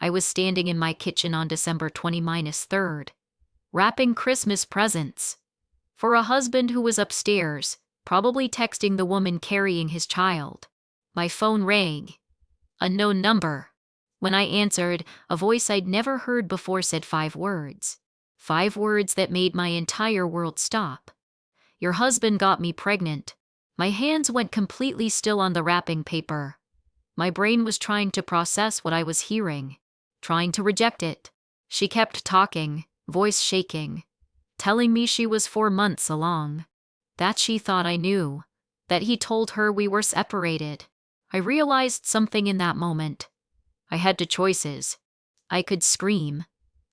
I was standing in my kitchen on December 20-3rd, wrapping Christmas presents for a husband who was upstairs, probably texting the woman carrying his child. My phone rang. Unknown number. When I answered, a voice I'd never heard before said 5 words. 5 words that made my entire world stop. Your husband got me pregnant. My hands went completely still on the wrapping paper. My brain was trying to process what I was hearing, trying to reject it. She kept talking, voice shaking, telling me she was 4 months along, that she thought I knew, that he told her we were separated. I realized something in that moment. I had 2 choices. I could scream,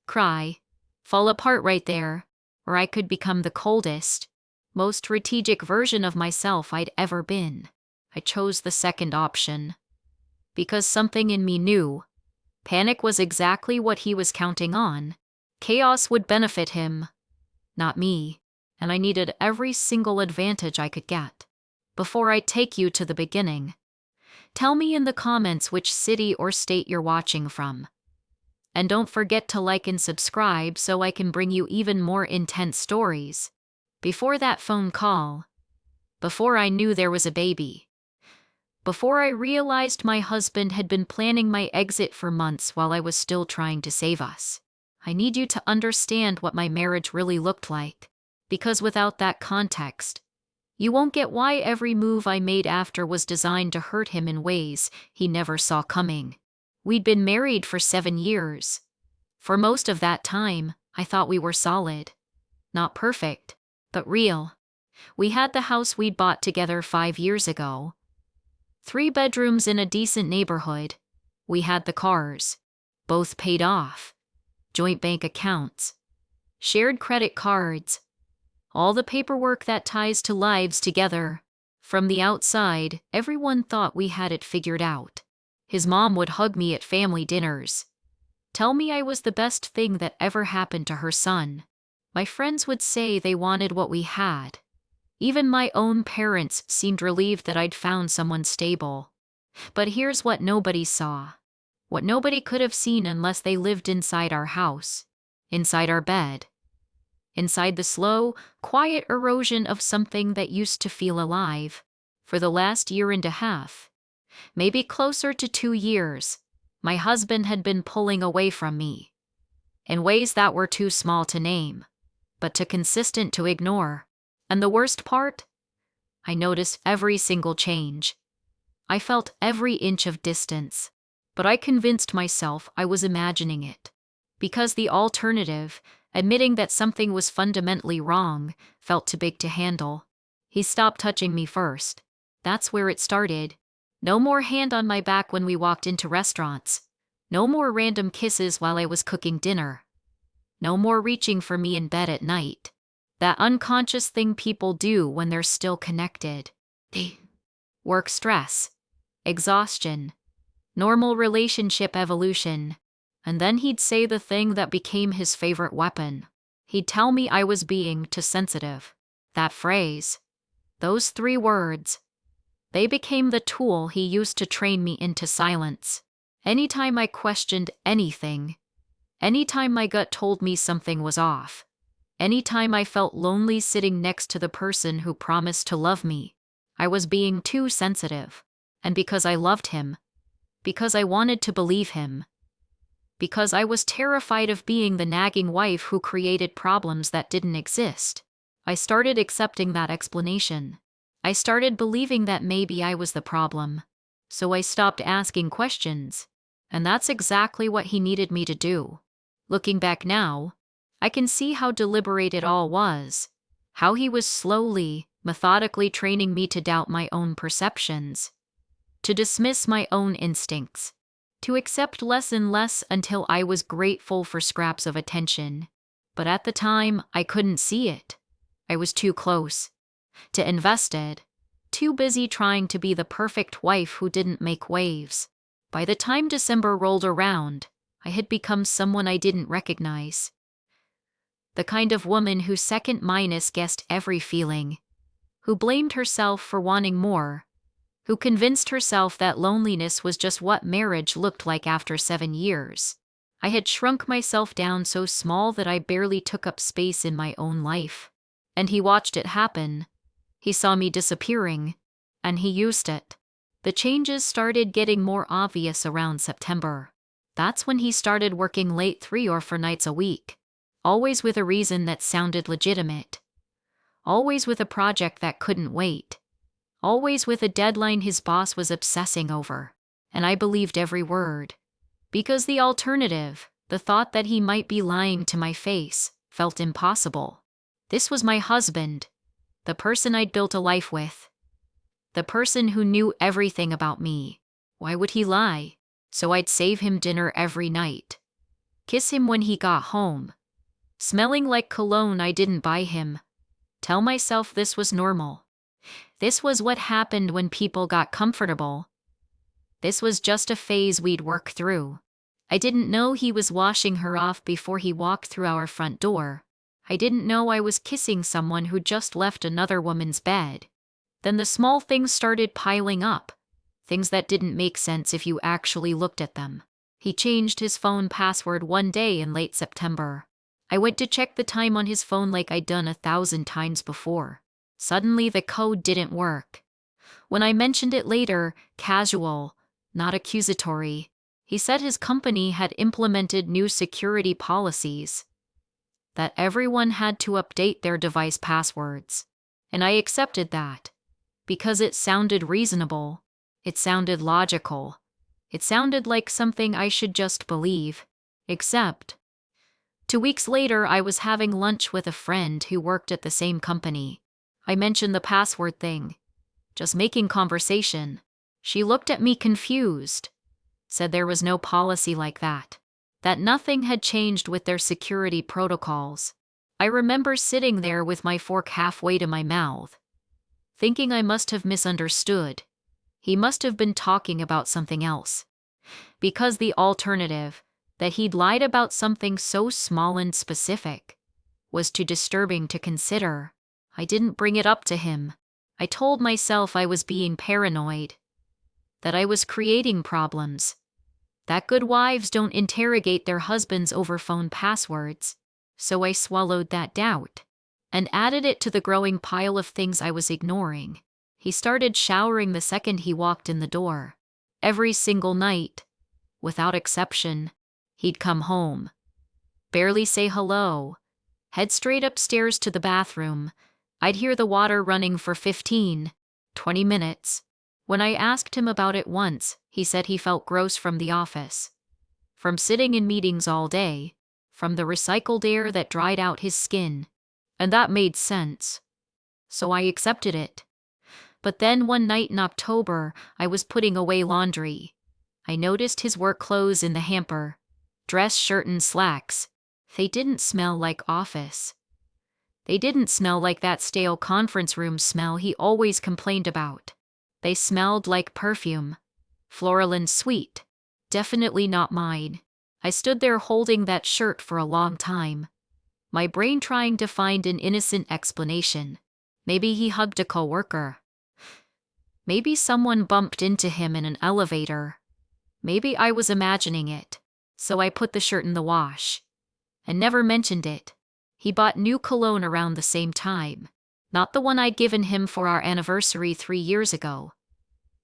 cry, fall apart right there, or I could become the coldest, most strategic version of myself I'd ever been. I chose the second option. Because something in me knew. Panic was exactly what he was counting on. Chaos would benefit him, not me, and I needed every single advantage I could get. Before I take you to the beginning, tell me in the comments which city or state you're watching from. And don't forget to like and subscribe so I can bring you even more intense stories. Before that phone call, before I knew there was a baby, before I realized my husband had been planning my exit for months while I was still trying to save us, I need you to understand what my marriage really looked like. Because without that context, you won't get why every move I made after was designed to hurt him in ways he never saw coming. We'd been married for 7 years. For most of that time, I thought we were solid. Not perfect, but real. We had the house we'd bought together 5 years ago. 3 bedrooms in a decent neighborhood. We had the cars. Both paid off. Joint bank accounts. Shared credit cards. All the paperwork that ties 2 lives together. From the outside, everyone thought we had it figured out. His mom would hug me at family dinners, tell me I was the best thing that ever happened to her son. My friends would say they wanted what we had. Even my own parents seemed relieved that I'd found someone stable. But here's what nobody saw. What nobody could have seen unless they lived inside our house. Inside our bed. Inside the slow, quiet erosion of something that used to feel alive. For the last 1.5 years, maybe closer to 2 years, my husband had been pulling away from me. In ways that were too small to name, but too consistent to ignore. And the worst part? I noticed every single change. I felt every inch of distance. But I convinced myself I was imagining it. Because the alternative, admitting that something was fundamentally wrong, felt too big to handle. He stopped touching me first. That's where it started. No more hand on my back when we walked into restaurants. No more random kisses while I was cooking dinner. No more reaching for me in bed at night. That unconscious thing people do when they're still connected. Work stress. Exhaustion. Normal relationship evolution. And then he'd say the thing that became his favorite weapon. He'd tell me I was being too sensitive. That phrase. Those 3 words. They became the tool he used to train me into silence. Anytime I questioned anything. Anytime my gut told me something was off. Anytime I felt lonely sitting next to the person who promised to love me, I was being too sensitive. And because I loved him. Because I wanted to believe him. Because I was terrified of being the nagging wife who created problems that didn't exist, I started accepting that explanation. I started believing that maybe I was the problem. So I stopped asking questions. And that's exactly what he needed me to do. Looking back now, I can see how deliberate it all was. How he was slowly, methodically training me to doubt my own perceptions. To dismiss my own instincts. To accept less and less until I was grateful for scraps of attention. But at the time, I couldn't see it. I was too close. Too invested. Too busy trying to be the perfect wife who didn't make waves. By the time December rolled around, I had become someone I didn't recognize. The kind of woman who second-guessed every feeling. Who blamed herself for wanting more. Who convinced herself that loneliness was just what marriage looked like after 7 years. I had shrunk myself down so small that I barely took up space in my own life. And he watched it happen. He saw me disappearing, and he used it. The changes started getting more obvious around September. That's when he started working late 3 or 4 nights a week, always with a reason that sounded legitimate, always with a project that couldn't wait, always with a deadline his boss was obsessing over. And I believed every word. Because the alternative, the thought that he might be lying to my face, felt impossible. This was my husband, the person I'd built a life with, the person who knew everything about me. Why would he lie? So I'd save him dinner every night, kiss him when he got home, smelling like cologne I didn't buy him, tell myself this was normal. This was what happened when people got comfortable. This was just a phase we'd work through. I didn't know he was washing her off before he walked through our front door. I didn't know I was kissing someone who just left another woman's bed. Then the small things started piling up. Things that didn't make sense if you actually looked at them. He changed his phone password one day in late September. I went to check the time on his phone like I'd done 1,000 times before. Suddenly the code didn't work. When I mentioned it later, casual, not accusatory, he said his company had implemented new security policies, that everyone had to update their device passwords. And I accepted that, because it sounded reasonable. It sounded logical. It sounded like something I should just believe. Except, 2 weeks later I was having lunch with a friend who worked at the same company. I mentioned the password thing, just making conversation. She looked at me confused, said there was no policy like that nothing had changed with their security protocols. I remember sitting there with my fork halfway to my mouth, thinking I must have misunderstood. He must have been talking about something else. Because the alternative, that he'd lied about something so small and specific, was too disturbing to consider. I didn't bring it up to him. I told myself I was being paranoid, that I was creating problems, that good wives don't interrogate their husbands over phone passwords. So I swallowed that doubt and added it to the growing pile of things I was ignoring. He started showering the second he walked in the door. Every single night, without exception, he'd come home, barely say hello, head straight upstairs to the bathroom. I'd hear the water running for 15, 20 minutes. When I asked him about it once, he said he felt gross from the office, from sitting in meetings all day, from the recycled air that dried out his skin. And that made sense. So I accepted it. But then one night in October, I was putting away laundry. I noticed his work clothes in the hamper. Dress, shirt, and slacks. They didn't smell like office. They didn't smell like that stale conference room smell he always complained about. They smelled like perfume. Floral and sweet. Definitely not mine. I stood there holding that shirt for a long time, my brain trying to find an innocent explanation. Maybe he hugged a coworker. Maybe someone bumped into him in an elevator. Maybe I was imagining it. So I put the shirt in the wash and never mentioned it. He bought new cologne around the same time. Not the one I'd given him for our anniversary 3 years ago.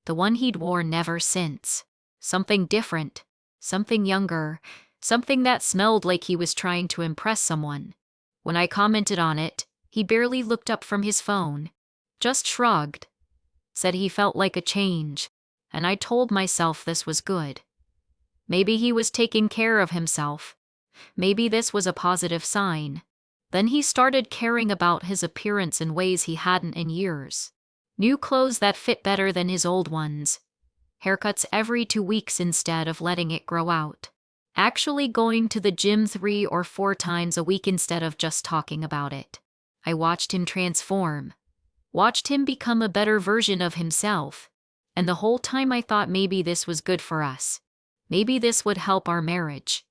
The one he'd worn ever since. Something different. Something younger. Something that smelled like he was trying to impress someone. When I commented on it, he barely looked up from his phone. Just shrugged. Said he felt like a change. And I told myself this was good. Maybe he was taking care of himself. Maybe this was a positive sign. Then he started caring about his appearance in ways he hadn't in years. New clothes that fit better than his old ones. Haircuts every 2 weeks instead of letting it grow out. Actually going to the gym 3 or 4 times a week instead of just talking about it. I watched him transform. Watched him become a better version of himself. And the whole time I thought maybe this was good for us. Maybe this would help our marriage.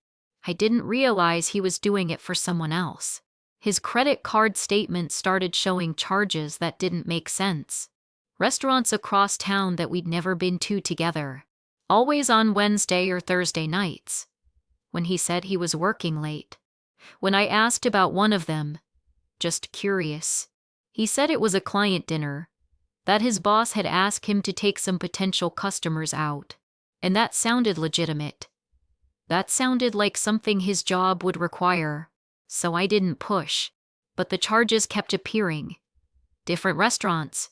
I didn't realize he was doing it for someone else. His credit card statement started showing charges that didn't make sense. Restaurants across town that we'd never been to together. Always on Wednesday or Thursday nights. when he said he was working late. When I asked about one of them, just curious, he said it was a client dinner, that his boss had asked him to take some potential customers out, and that sounded legitimate. That sounded like something his job would require, so I didn't push. But the charges kept appearing. Different restaurants,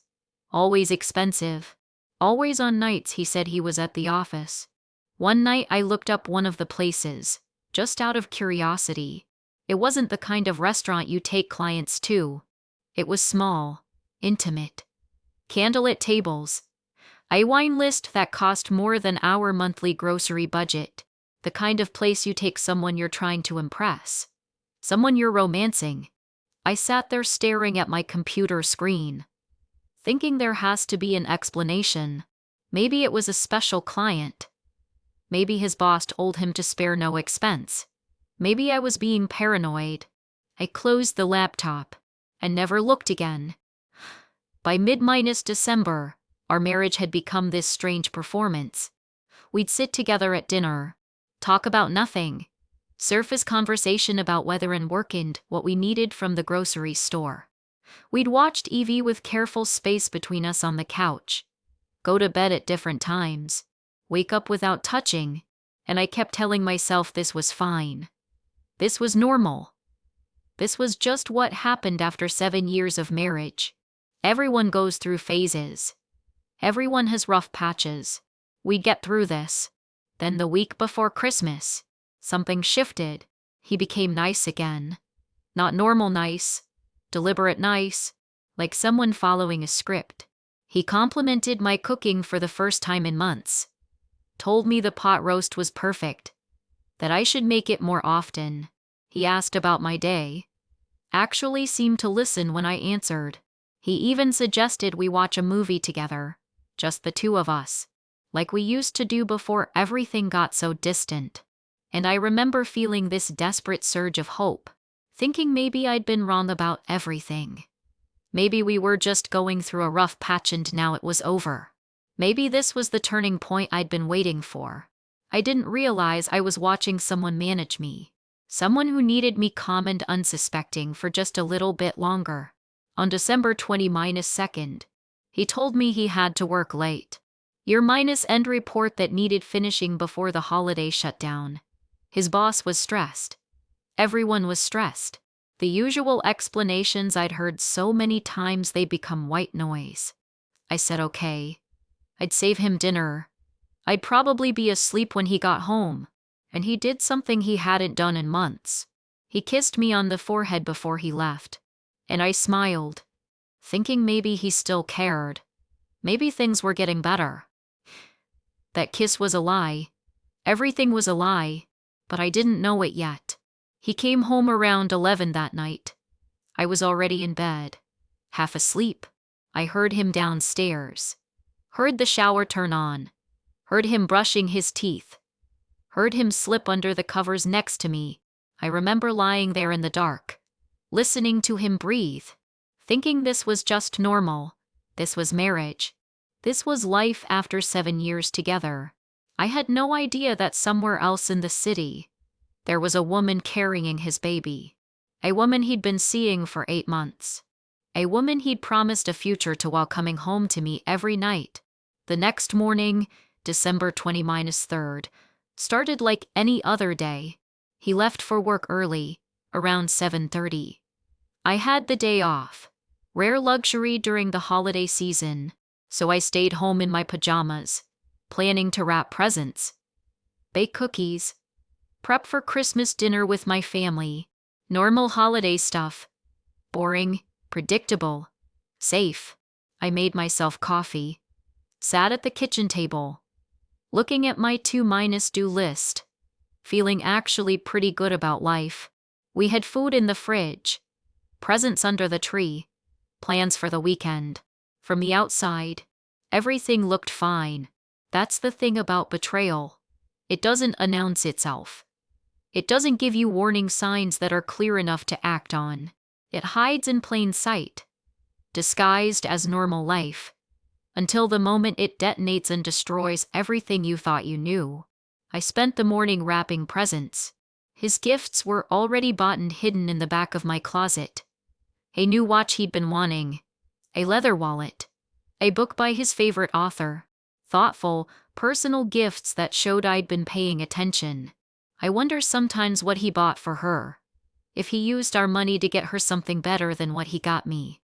always expensive, always on nights he said he was at the office. One night I looked up one of the places, just out of curiosity. It wasn't the kind of restaurant you take clients to. It was small, intimate. Candlelit tables. A wine list that cost more than our monthly grocery budget. The kind of place you take someone you're trying to impress. Someone you're romancing. I sat there staring at my computer screen, thinking there has to be an explanation. Maybe it was a special client. Maybe his boss told him to spare no expense. Maybe I was being paranoid. I closed the laptop and never looked again. By mid-December, our marriage had become this strange performance. We'd sit together at dinner, talk about nothing, surface conversation about weather and work and what we needed from the grocery store. We'd watch TV with careful space between us on the couch, go to bed at different times, wake up without touching, and I kept telling myself this was fine. This was normal. This was just what happened after 7 years of marriage. Everyone goes through phases. Everyone has rough patches. We'd get through this. Then the week before Christmas, something shifted. He became nice again. Not normal nice, deliberate nice, like someone following a script. He complimented my cooking for the first time in months. Told me the pot roast was perfect, that I should make it more often. He asked about my day. Actually seemed to listen when I answered. He even suggested we watch a movie together, just the two of us, like we used to do before everything got so distant. And I remember feeling this desperate surge of hope, thinking maybe I'd been wrong about everything. Maybe we were just going through a rough patch and now it was over. Maybe this was the turning point I'd been waiting for. I didn't realize I was watching someone manage me. Someone who needed me calm and unsuspecting for just a little bit longer. On December 20-2nd, he told me he had to work late. Year-end report that needed finishing before the holiday shutdown. His boss was stressed. Everyone was stressed. The usual explanations I'd heard so many times they become white noise. I said okay. I'd save him dinner. I'd probably be asleep when he got home. And he did something he hadn't done in months. He kissed me on the forehead before he left. And I smiled, thinking maybe he still cared. Maybe things were getting better. That kiss was a lie. Everything was a lie, but I didn't know it yet. He came home around 11 that night. I was already in bed, half asleep. I heard him downstairs. Heard the shower turn on. Heard him brushing his teeth. Heard him slip under the covers next to me. I remember lying there in the dark, listening to him breathe, thinking this was just normal. This was marriage. This was life after 7 years together. I had no idea that somewhere else in the city, there was a woman carrying his baby. A woman he'd been seeing for 8 months. A woman he'd promised a future to while coming home to me every night. The next morning, December 20-3rd, started like any other day. He left for work early, around 7:30. I had the day off. Rare luxury during the holiday season, so I stayed home in my pajamas, planning to wrap presents, bake cookies, prep for Christmas dinner with my family. Normal holiday stuff. Boring, predictable, safe. I made myself coffee, sat at the kitchen table, looking at my to-do list, feeling actually pretty good about life. We had food in the fridge, presents under the tree, plans for the weekend. From the outside, everything looked fine. That's the thing about betrayal. It doesn't announce itself. It doesn't give you warning signs that are clear enough to act on. It hides in plain sight, disguised as normal life, until the moment it detonates and destroys everything you thought you knew. I spent the morning wrapping presents. His gifts were already bought and hidden in the back of my closet. A new watch he'd been wanting, a leather wallet, a book by his favorite author. Thoughtful, personal gifts that showed I'd been paying attention. I wonder sometimes what he bought for her. If he used our money to get her something better than what he got me.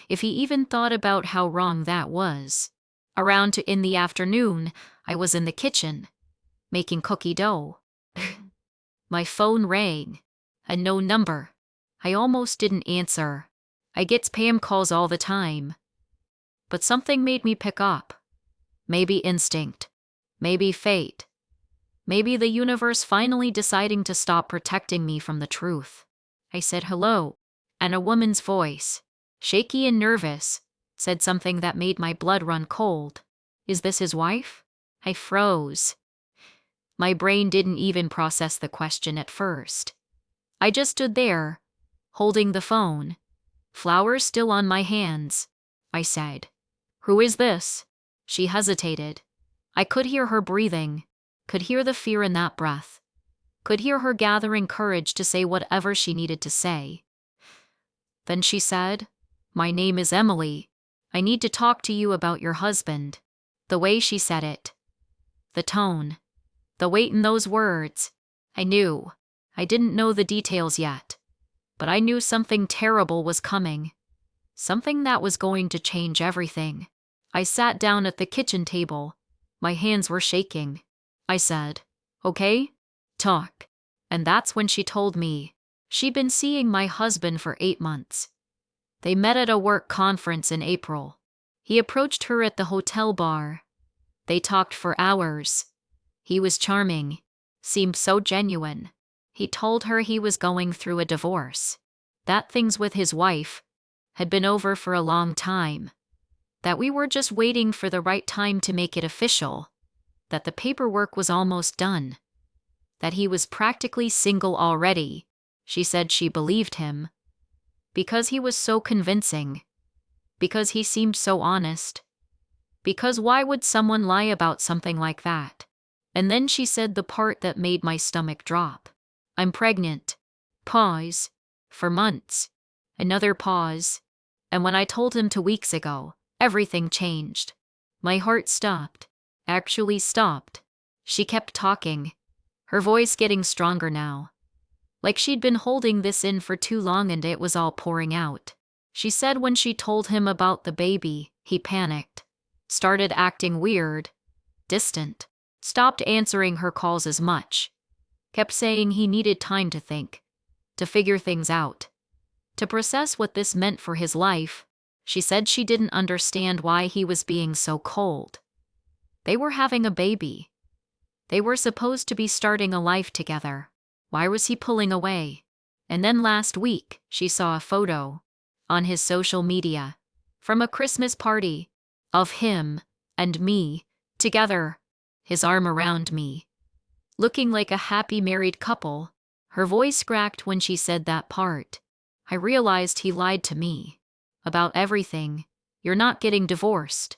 If he even thought about how wrong that was. Around in the afternoon, I was in the kitchen, making cookie dough. My phone rang. A no number. I almost didn't answer. I get spam calls all the time. But something made me pick up. Maybe instinct. Maybe fate. Maybe the universe finally deciding to stop protecting me from the truth. I said hello, and a woman's voice, shaky and nervous, said something that made my blood run cold. Is this his wife? I froze. My brain didn't even process the question at first. I just stood there, holding the phone, flowers still on my hands. I said, "Who is this?" She hesitated. I could hear her breathing, could hear the fear in that breath, could hear her gathering courage to say whatever she needed to say. Then she said, "My name is Emily. I need to talk to you about your husband." The way she said it, the tone, the weight in those words, I knew. I didn't know the details yet, but I knew something terrible was coming. Something that was going to change everything. I sat down at the kitchen table. My hands were shaking. I said, "Okay, talk." And that's when she told me she'd been seeing my husband for 8 months. They met at a work conference in April. He approached her at the hotel bar. They talked for hours. He was charming, seemed so genuine. He told her he was going through a divorce, that things with his wife had been over for a long time, that we were just waiting for the right time to make it official, that the paperwork was almost done, that he was practically single already. She said she believed him because he was so convincing, because he seemed so honest, because why would someone lie about something like that? And then she said the part that made my stomach drop. "I'm pregnant." Pause. For months. Another pause. And when I told him 2 weeks ago, everything changed. My heart stopped. Actually stopped. She kept talking, her voice getting stronger now. Like she'd been holding this in for too long and it was all pouring out. She said when she told him about the baby, he panicked, started acting weird, distant, stopped answering her calls as much, kept saying he needed time to think, to figure things out, to process what this meant for his life. She said she didn't understand why he was being so cold. They were having a baby. They were supposed to be starting a life together. Why was he pulling away? And then last week, she saw a photo on his social media from a Christmas party of him and me together, his arm around me, looking like a happy married couple. Her voice cracked when she said that part. I realized he lied to me about everything. You're not getting divorced.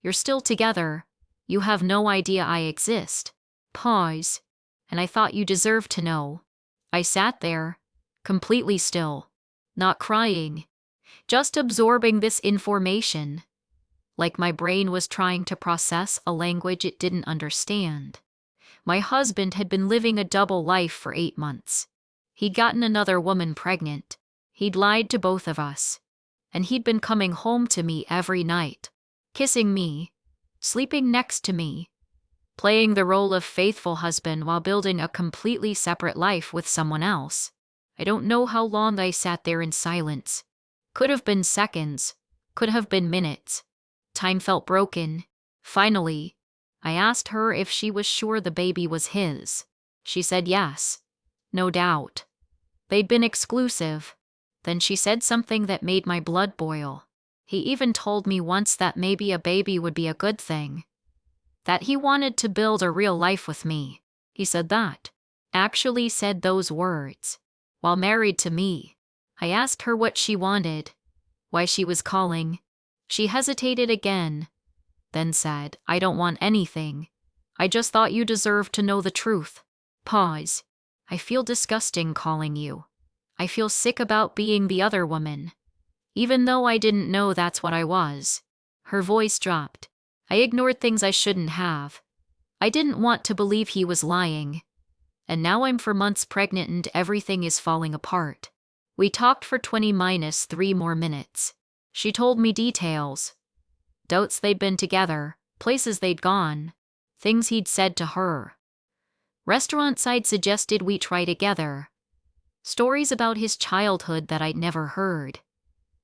You're still together. You have no idea I exist. Pause. And I thought you deserved to know. I sat there, completely still, not crying, just absorbing this information, like my brain was trying to process a language it didn't understand. My husband had been living a double life for 8 months. He'd gotten another woman pregnant. He'd lied to both of us. And he'd been coming home to me every night, kissing me, sleeping next to me, playing the role of faithful husband while building a completely separate life with someone else. I don't know how long I sat there in silence. Could have been seconds, could have been minutes. Time felt broken. Finally, I asked her if she was sure the baby was his. She said yes, no doubt. They'd been exclusive. Then she said something that made my blood boil. He even told me once that maybe a baby would be a good thing. That he wanted to build a real life with me. He said that. Actually said those words. While married to me. I asked her what she wanted. Why she was calling. She hesitated again. Then said, "I don't want anything. I just thought you deserved to know the truth. Pause. I feel disgusting calling you. I feel sick about being the other woman. Even though I didn't know that's what I was. Her voice dropped. I ignored things I shouldn't have. I didn't want to believe he was lying. And now I'm 4 months pregnant and everything is falling apart. We talked for 20-3 more minutes. She told me details. Doubts they'd been together, places they'd gone, things he'd said to her. Restaurants I'd suggested we try together. Stories about his childhood that I'd never heard.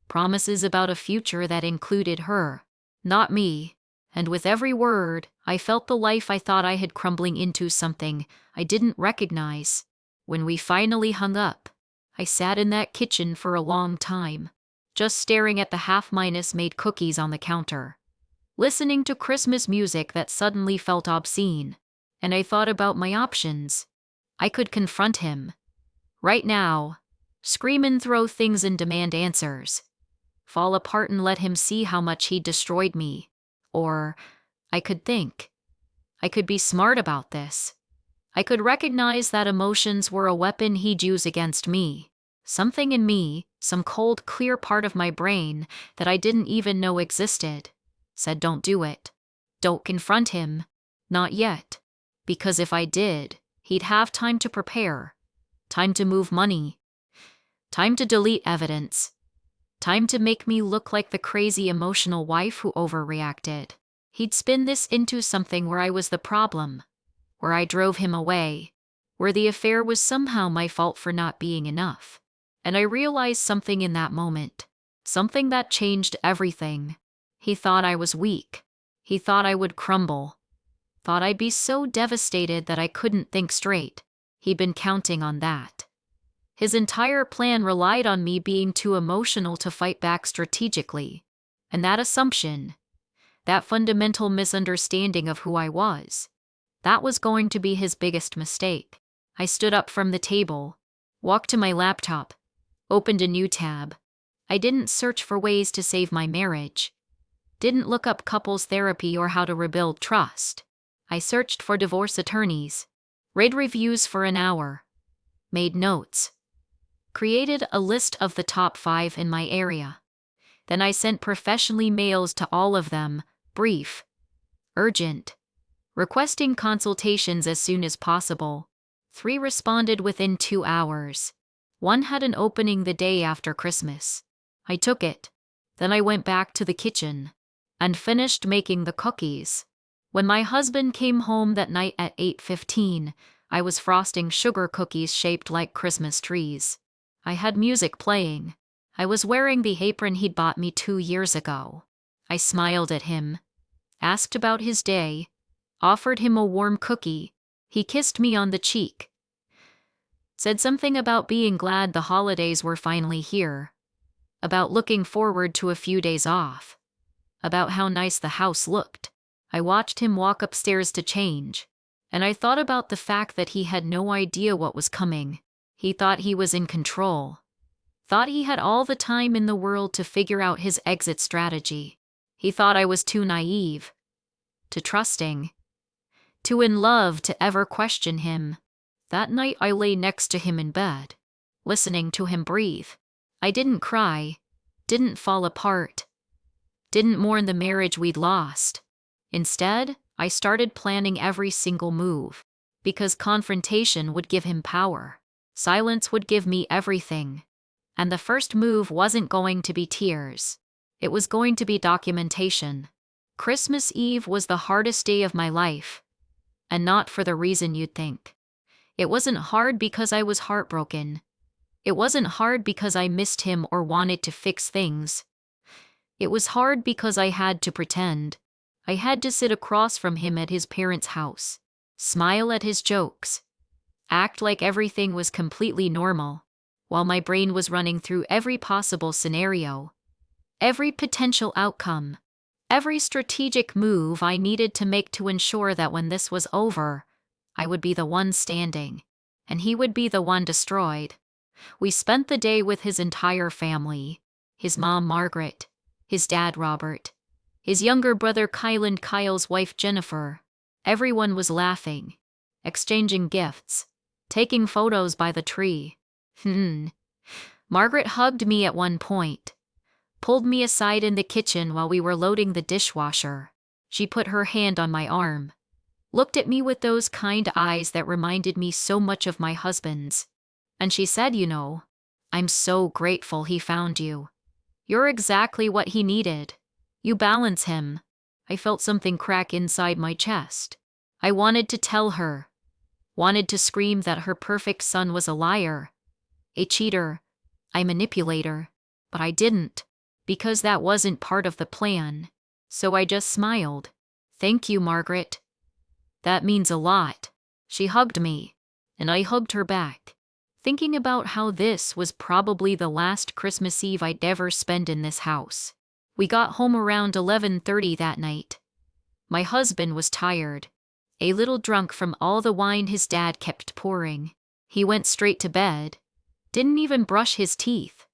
Promises about a future that included her, not me. And with every word, I felt the life I thought I had crumbling into something I didn't recognize. When we finally hung up, I sat in that kitchen for a long time, just staring at the half-made cookies on the counter, listening to Christmas music that suddenly felt obscene, and I thought about my options. I could confront him. Right now, scream and throw things and demand answers. Fall apart and let him see how much he'd destroyed me. Or, I could think. I could be smart about this. I could recognize that emotions were a weapon he'd use against me. Something in me, some cold, clear part of my brain that I didn't even know existed, said don't do it. Don't confront him. Not yet. Because if I did, he'd have time to prepare. Time to move money. Time to delete evidence. Time to make me look like the crazy emotional wife who overreacted. He'd spin this into something where I was the problem, where I drove him away, where the affair was somehow my fault for not being enough. And I realized something in that moment, something that changed everything. He thought I was weak. He thought I would crumble. Thought I'd be so devastated that I couldn't think straight. He'd been counting on that. His entire plan relied on me being too emotional to fight back strategically. And that assumption, that fundamental misunderstanding of who I was, that was going to be his biggest mistake. I stood up from the table, walked to my laptop, opened a new tab. I didn't search for ways to save my marriage. Didn't look up couples therapy or how to rebuild trust. I searched for divorce attorneys, read reviews for an hour, made notes. Created a list of the top 5 in my area. Then I sent professionally mails to all of them, brief, urgent, requesting consultations as soon as possible. 3 responded within 2 hours. 1 had an opening the day after Christmas. I took it. Then I went back to the kitchen and finished making the cookies. When my husband came home that night at 8:15, I was frosting sugar cookies shaped like Christmas trees. I had music playing. I was wearing the apron he'd bought me 2 years ago. I smiled at him, asked about his day, offered him a warm cookie. He kissed me on the cheek. Said something about being glad the holidays were finally here. About looking forward to a few days off. About how nice the house looked. I watched him walk upstairs to change, and I thought about the fact that he had no idea what was coming. He thought he was in control. Thought he had all the time in the world to figure out his exit strategy. He thought I was too naive, too trusting, too in love to ever question him. That night I lay next to him in bed, listening to him breathe. I didn't cry, didn't fall apart, didn't mourn the marriage we'd lost. Instead, I started planning every single move, because confrontation would give him power. Silence would give me everything. And the first move wasn't going to be tears. It was going to be documentation. Christmas Eve was the hardest day of my life. And not for the reason you'd think. It wasn't hard because I was heartbroken. It wasn't hard because I missed him or wanted to fix things. It was hard because I had to pretend. I had to sit across from him at his parents' house, smile at his jokes, act like everything was completely normal, while my brain was running through every possible scenario, every potential outcome, every strategic move I needed to make to ensure that when this was over, I would be the one standing, and he would be the one destroyed. We spent the day with his entire family, his mom Margaret, his dad Robert, his younger brother Kyle and Kyle's wife Jennifer, Everyone was laughing, exchanging gifts, taking photos by the tree. Margaret hugged me at one point, pulled me aside in the kitchen while we were loading the dishwasher. She put her hand on my arm, looked at me with those kind eyes that reminded me so much of my husband's. And she said, I'm so grateful he found you. You're exactly what he needed. You balance him. I felt something crack inside my chest. I wanted to tell her. Wanted to scream that her perfect son was a liar, a cheater, a manipulator. But I didn't, because that wasn't part of the plan. So I just smiled. Thank you, Margaret. That means a lot. She hugged me, and I hugged her back, thinking about how this was probably the last Christmas Eve I'd ever spend in this house. We got home around 11:30 that night. My husband was tired, a little drunk from all the wine his dad kept pouring. He went straight to bed, didn't even brush his teeth,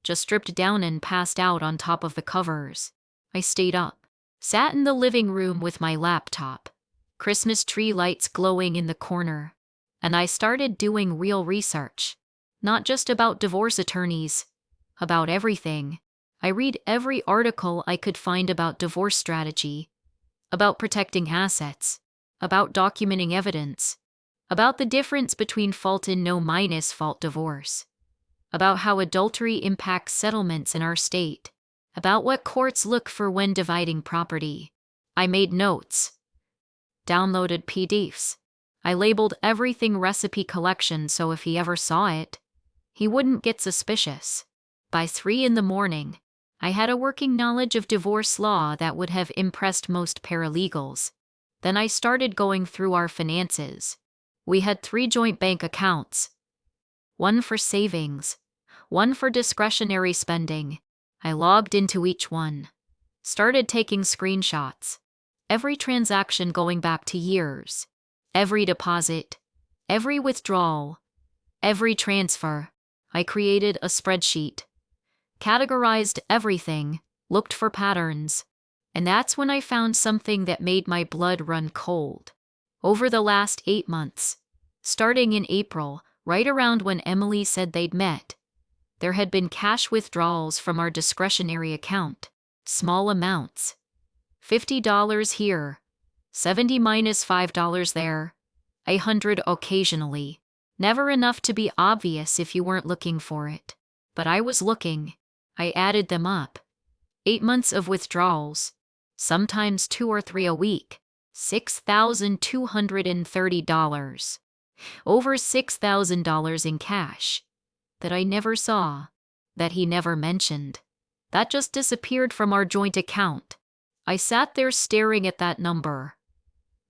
just stripped down and passed out on top of the covers. I stayed up, sat in the living room with my laptop, Christmas tree lights glowing in the corner, and I started doing real research, not just about divorce attorneys, about everything. I read every article I could find about divorce strategy, about protecting assets, about documenting evidence, about the difference between fault and no-fault divorce, about how adultery impacts settlements in our state, about what courts look for when dividing property. I made notes, downloaded PDFs. I labeled everything recipe collection so if he ever saw it, he wouldn't get suspicious. By 3 a.m, I had a working knowledge of divorce law that would have impressed most paralegals. Then I started going through our finances. We had 3 joint bank accounts. One for savings, one for discretionary spending. I logged into each one. Started taking screenshots. Every transaction going back to years. Every deposit. Every withdrawal. Every transfer. I created a spreadsheet. Categorized everything, looked for patterns, and that's when I found something that made my blood run cold. Over the last 8 months, starting in April, right around when Emily said they'd met, there had been cash withdrawals from our discretionary account, small amounts. $50 here, $70 minus $5 there, $100 occasionally. Never enough to be obvious if you weren't looking for it. But I was looking. I added them up. 8 months of withdrawals, sometimes 2 or 3 a week, $6,230. Over $6,000 in cash. That I never saw. That he never mentioned. That just disappeared from our joint account. I sat there staring at that number,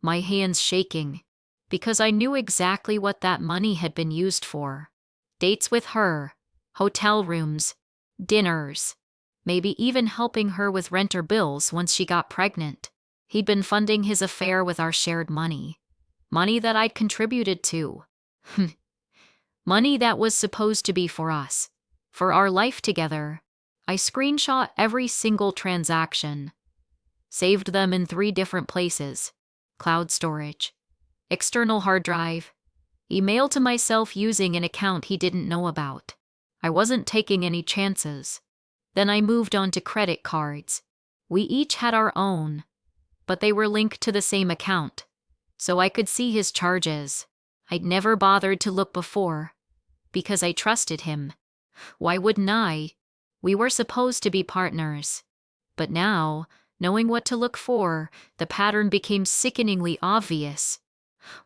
my hands shaking, because I knew exactly what that money had been used for. Dates with her, hotel rooms, dinners, maybe even helping her with rent or bills once she got pregnant. He'd been funding his affair with our shared money. Money that I'd contributed to. Money that was supposed to be for us, for our life together. I screenshot every single transaction. Saved them in 3 different places. Cloud storage. External hard drive. Email to myself using an account he didn't know about. I wasn't taking any chances. Then I moved on to credit cards. We each had our own, but they were linked to the same account, so I could see his charges. I'd never bothered to look before, because I trusted him. Why wouldn't I? We were supposed to be partners. But now, knowing what to look for, the pattern became sickeningly obvious.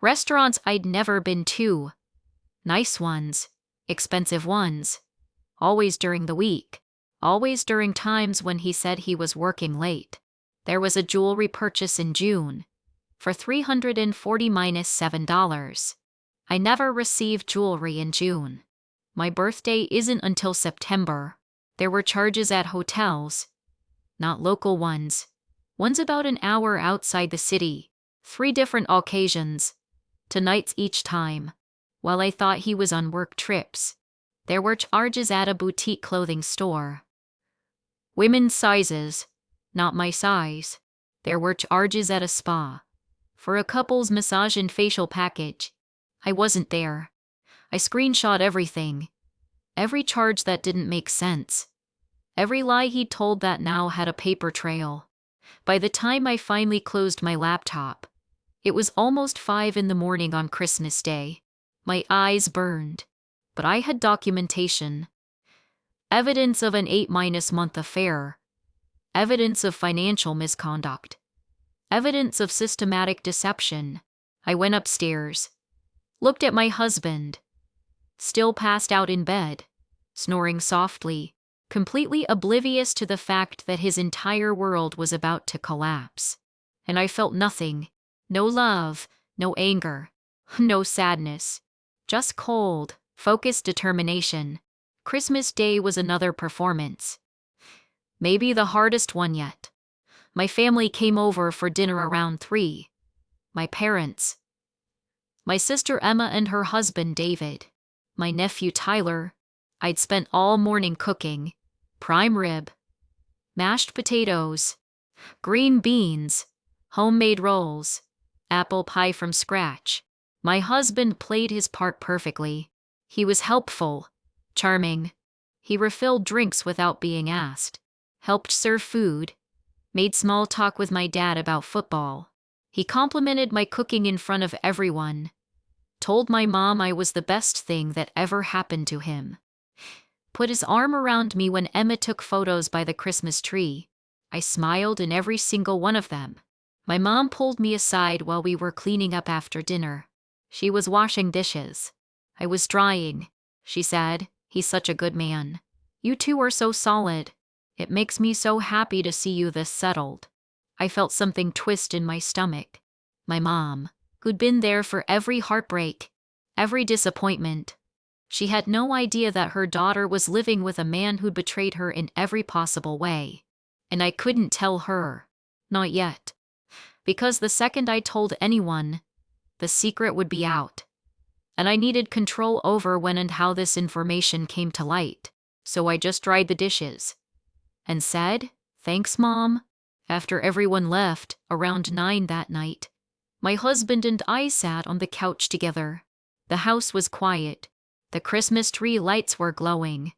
Restaurants I'd never been to. Nice ones, expensive ones. Always during the week. Always during times when he said he was working late. There was a jewelry purchase in June for $340 minus $7. I never received jewelry in June. My birthday isn't until September. There were charges at hotels, not local ones. One's about an hour outside the city. 3 different occasions. To nights each time. While I thought he was on work trips, there were charges at a boutique clothing store. Women's sizes, not my size. There were charges at a spa. for a couple's massage and facial package. I wasn't there. I screenshot everything. Every charge that didn't make sense. Every lie he'd told that now had a paper trail. By the time I finally closed my laptop, it was almost 5 in the morning on Christmas Day. My eyes burned, but I had documentation. Evidence of an 8-month affair. Evidence of financial misconduct. Evidence of systematic deception. I went upstairs, looked at my husband, still passed out in bed, snoring softly, completely oblivious to the fact that his entire world was about to collapse. And I felt nothing. No love, no anger, no sadness. Just cold, focused determination. Christmas Day was another performance. Maybe the hardest one yet. My family came over for dinner around 3. My parents. My sister Emma and her husband David. My nephew Tyler. I'd spent all morning cooking. Prime rib. Mashed potatoes. Green beans. Homemade rolls. Apple pie from scratch. My husband played his part perfectly. He was helpful. Charming. He refilled drinks without being asked. Helped serve food. Made small talk with my dad about football. He complimented my cooking in front of everyone. Told my mom I was the best thing that ever happened to him. Put his arm around me when Emma took photos by the Christmas tree. I smiled in every single one of them. My mom pulled me aside while we were cleaning up after dinner. She was washing dishes. I was drying. She said, "He's such a good man. You two are so solid. It makes me so happy to see you this settled." I felt something twist in my stomach. My mom, who'd been there for every heartbreak, every disappointment. She had no idea that her daughter was living with a man who'd betrayed her in every possible way. And I couldn't tell her. Not yet. Because the second I told anyone, the secret would be out. And I needed control over when and how this information came to light. So I just dried the dishes. And said, "Thanks, Mom." After everyone left, around 9 that night, my husband and I sat on the couch together. The house was quiet. The Christmas tree lights were glowing.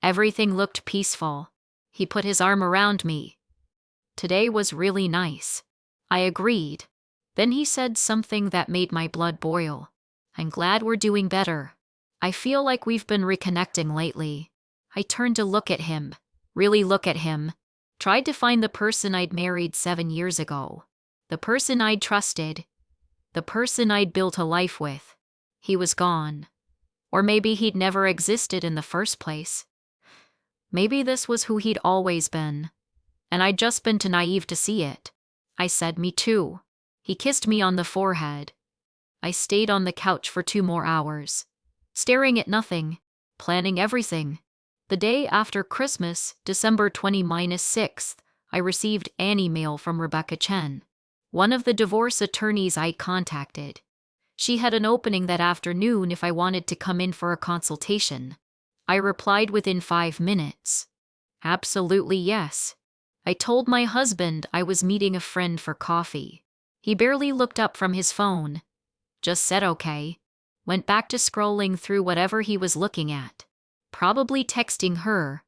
Everything looked peaceful. He put his arm around me. "Today was really nice." I agreed. Then he said something that made my blood boil. "I'm glad we're doing better. I feel like we've been reconnecting lately." I turned to look at him. Really look at him. Tried to find the person I'd married 7 years ago. The person I'd trusted. The person I'd built a life with. He was gone. Or maybe he'd never existed in the first place. Maybe this was who he'd always been. And I'd just been too naive to see it. I said, "Me too." He kissed me on the forehead. I stayed on the couch for 2 more hours. Staring at nothing. Planning everything. The day after Christmas, December 20-6th, I received an email from Rebecca Chen, one of the divorce attorneys I contacted. She had an opening that afternoon if I wanted to come in for a consultation. I replied within 5 minutes. Absolutely yes. I told my husband I was meeting a friend for coffee. He barely looked up from his phone. Just said okay. Went back to scrolling through whatever he was looking at. Probably texting her.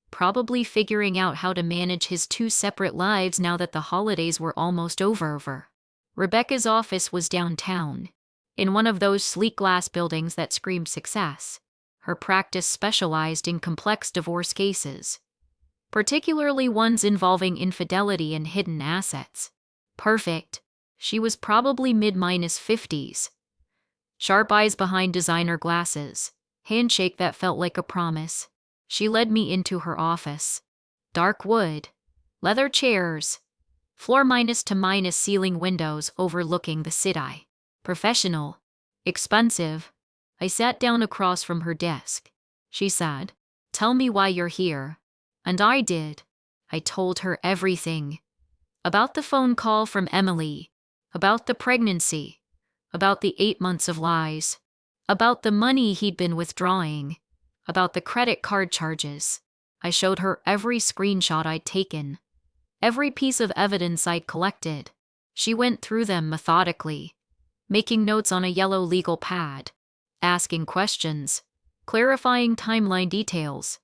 Probably figuring out how to manage his 2 separate lives now that the holidays were almost over. Rebecca's office was downtown, in one of those sleek glass buildings that screamed success. Her practice specialized in complex divorce cases, particularly ones involving infidelity and hidden assets. Perfect. She was probably mid-50s. Sharp eyes behind designer glasses. Handshake that felt like a promise. She led me into her office. Dark wood. Leather chairs. Floor to ceiling windows overlooking the city. Professional. Expensive. I sat down across from her desk. She said, "Tell me why you're here." And I did. I told her everything. About the phone call from Emily. About the pregnancy. About the 8 months of lies. About the money he'd been withdrawing. About the credit card charges. I showed her every screenshot I'd taken. Every piece of evidence I'd collected. She went through them methodically, making notes on a yellow legal pad, asking questions, clarifying timeline details.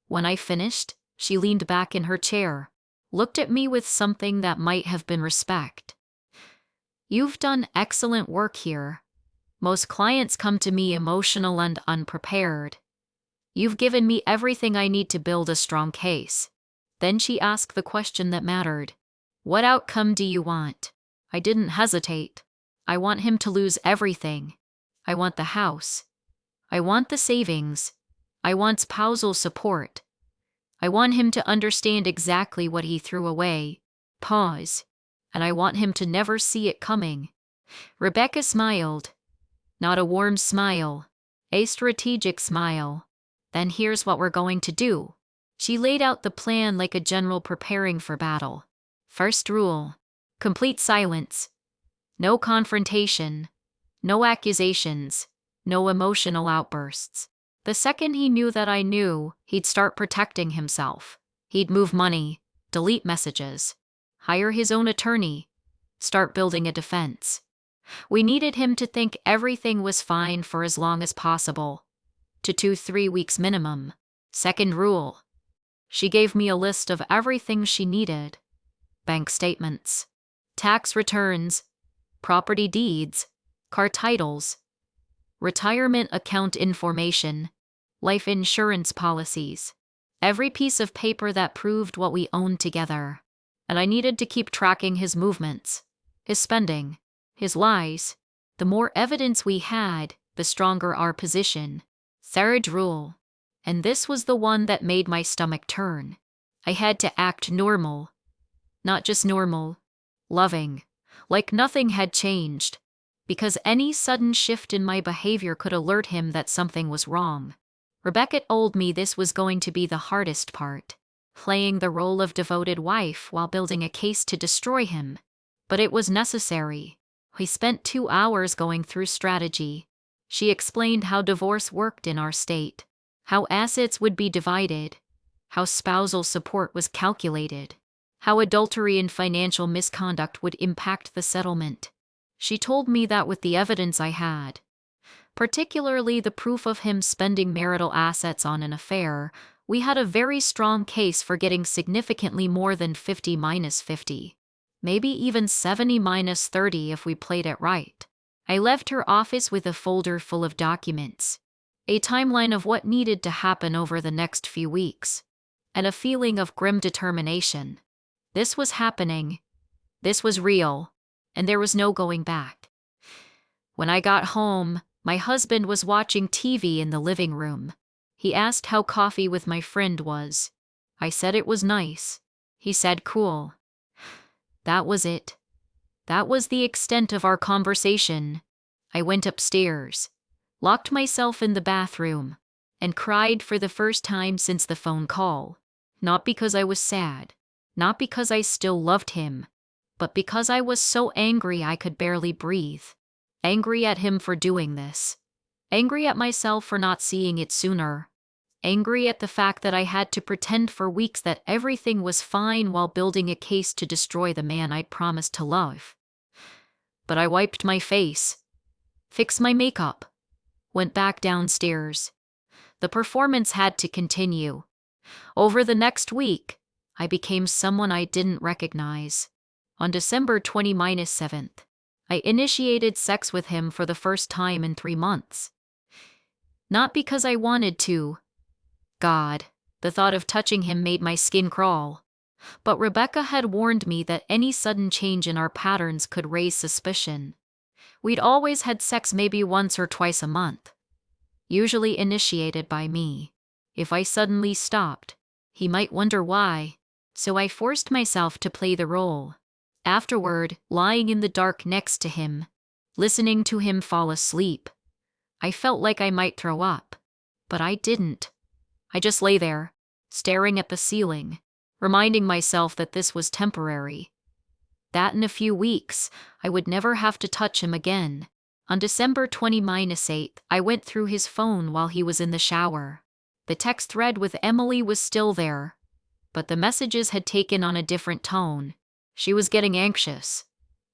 When I finished, she leaned back in her chair, looked at me with something that might have been respect. "You've done excellent work here. Most clients come to me emotional and unprepared. You've given me everything I need to build a strong case." Then she asked the question that mattered. "What outcome do you want?" I didn't hesitate. "I want him to lose everything. I want the house. I want the savings. I want spousal support. I want him to understand exactly what he threw away." Pause. "And I want him to never see it coming." Rebecca smiled. Not a warm smile, a strategic smile. "Then here's what we're going to do." She laid out the plan like a general preparing for battle. First rule: complete silence. No confrontation. No accusations. No emotional outbursts. The second he knew that I knew, he'd start protecting himself. He'd move money, delete messages, hire his own attorney, start building a defense. We needed him to think everything was fine for as long as possible. 2-3 weeks minimum. Second rule: she gave me a list of everything she needed. Bank statements, tax returns, property deeds, car titles, retirement account information, life insurance policies. Every piece of paper that proved what we owned together. And I needed to keep tracking his movements, his spending, his lies. The more evidence we had, the stronger our position. Third rule. And this was the one that made my stomach turn. I had to act normal. Not just normal. Loving. Like nothing had changed. Because any sudden shift in my behavior could alert him that something was wrong. Rebecca told me this was going to be the hardest part. Playing the role of devoted wife while building a case to destroy him. But it was necessary. We spent 2 hours going through strategy. She explained how divorce worked in our state, how assets would be divided, how spousal support was calculated, how adultery and financial misconduct would impact the settlement. She told me that with the evidence I had, particularly the proof of him spending marital assets on an affair, we had a very strong case for getting significantly more than 50-50. Maybe even 70-30 if we played it right. I left her office with a folder full of documents, a timeline of what needed to happen over the next few weeks, and a feeling of grim determination. This was happening. This was real, and there was no going back. When I got home, my husband was watching TV in the living room. He asked how coffee with my friend was. I said it was nice. He said cool. That was it. That was the extent of our conversation. I went upstairs, locked myself in the bathroom, and cried for the first time since the phone call. Not because I was sad, not because I still loved him, but because I was so angry I could barely breathe. Angry at him for doing this. Angry at myself for not seeing it sooner. Angry at the fact that I had to pretend for weeks that everything was fine while building a case to destroy the man I'd promised to love. But I wiped my face, fixed my makeup, went back downstairs. The performance had to continue. Over the next week, I became someone I didn't recognize. On December 20-7th, I initiated sex with him for the first time in 3 months. Not because I wanted to. God, the thought of touching him made my skin crawl. But Rebecca had warned me that any sudden change in our patterns could raise suspicion. We'd always had sex maybe once or twice a month, usually initiated by me. If I suddenly stopped, he might wonder why, so I forced myself to play the role. Afterward, lying in the dark next to him, listening to him fall asleep, I felt like I might throw up, but I didn't. I just lay there, staring at the ceiling, reminding myself that this was temporary. That in a few weeks, I would never have to touch him again. On December 20-8th, I went through his phone while he was in the shower. The text thread with Emily was still there, but the messages had taken on a different tone. She was getting anxious.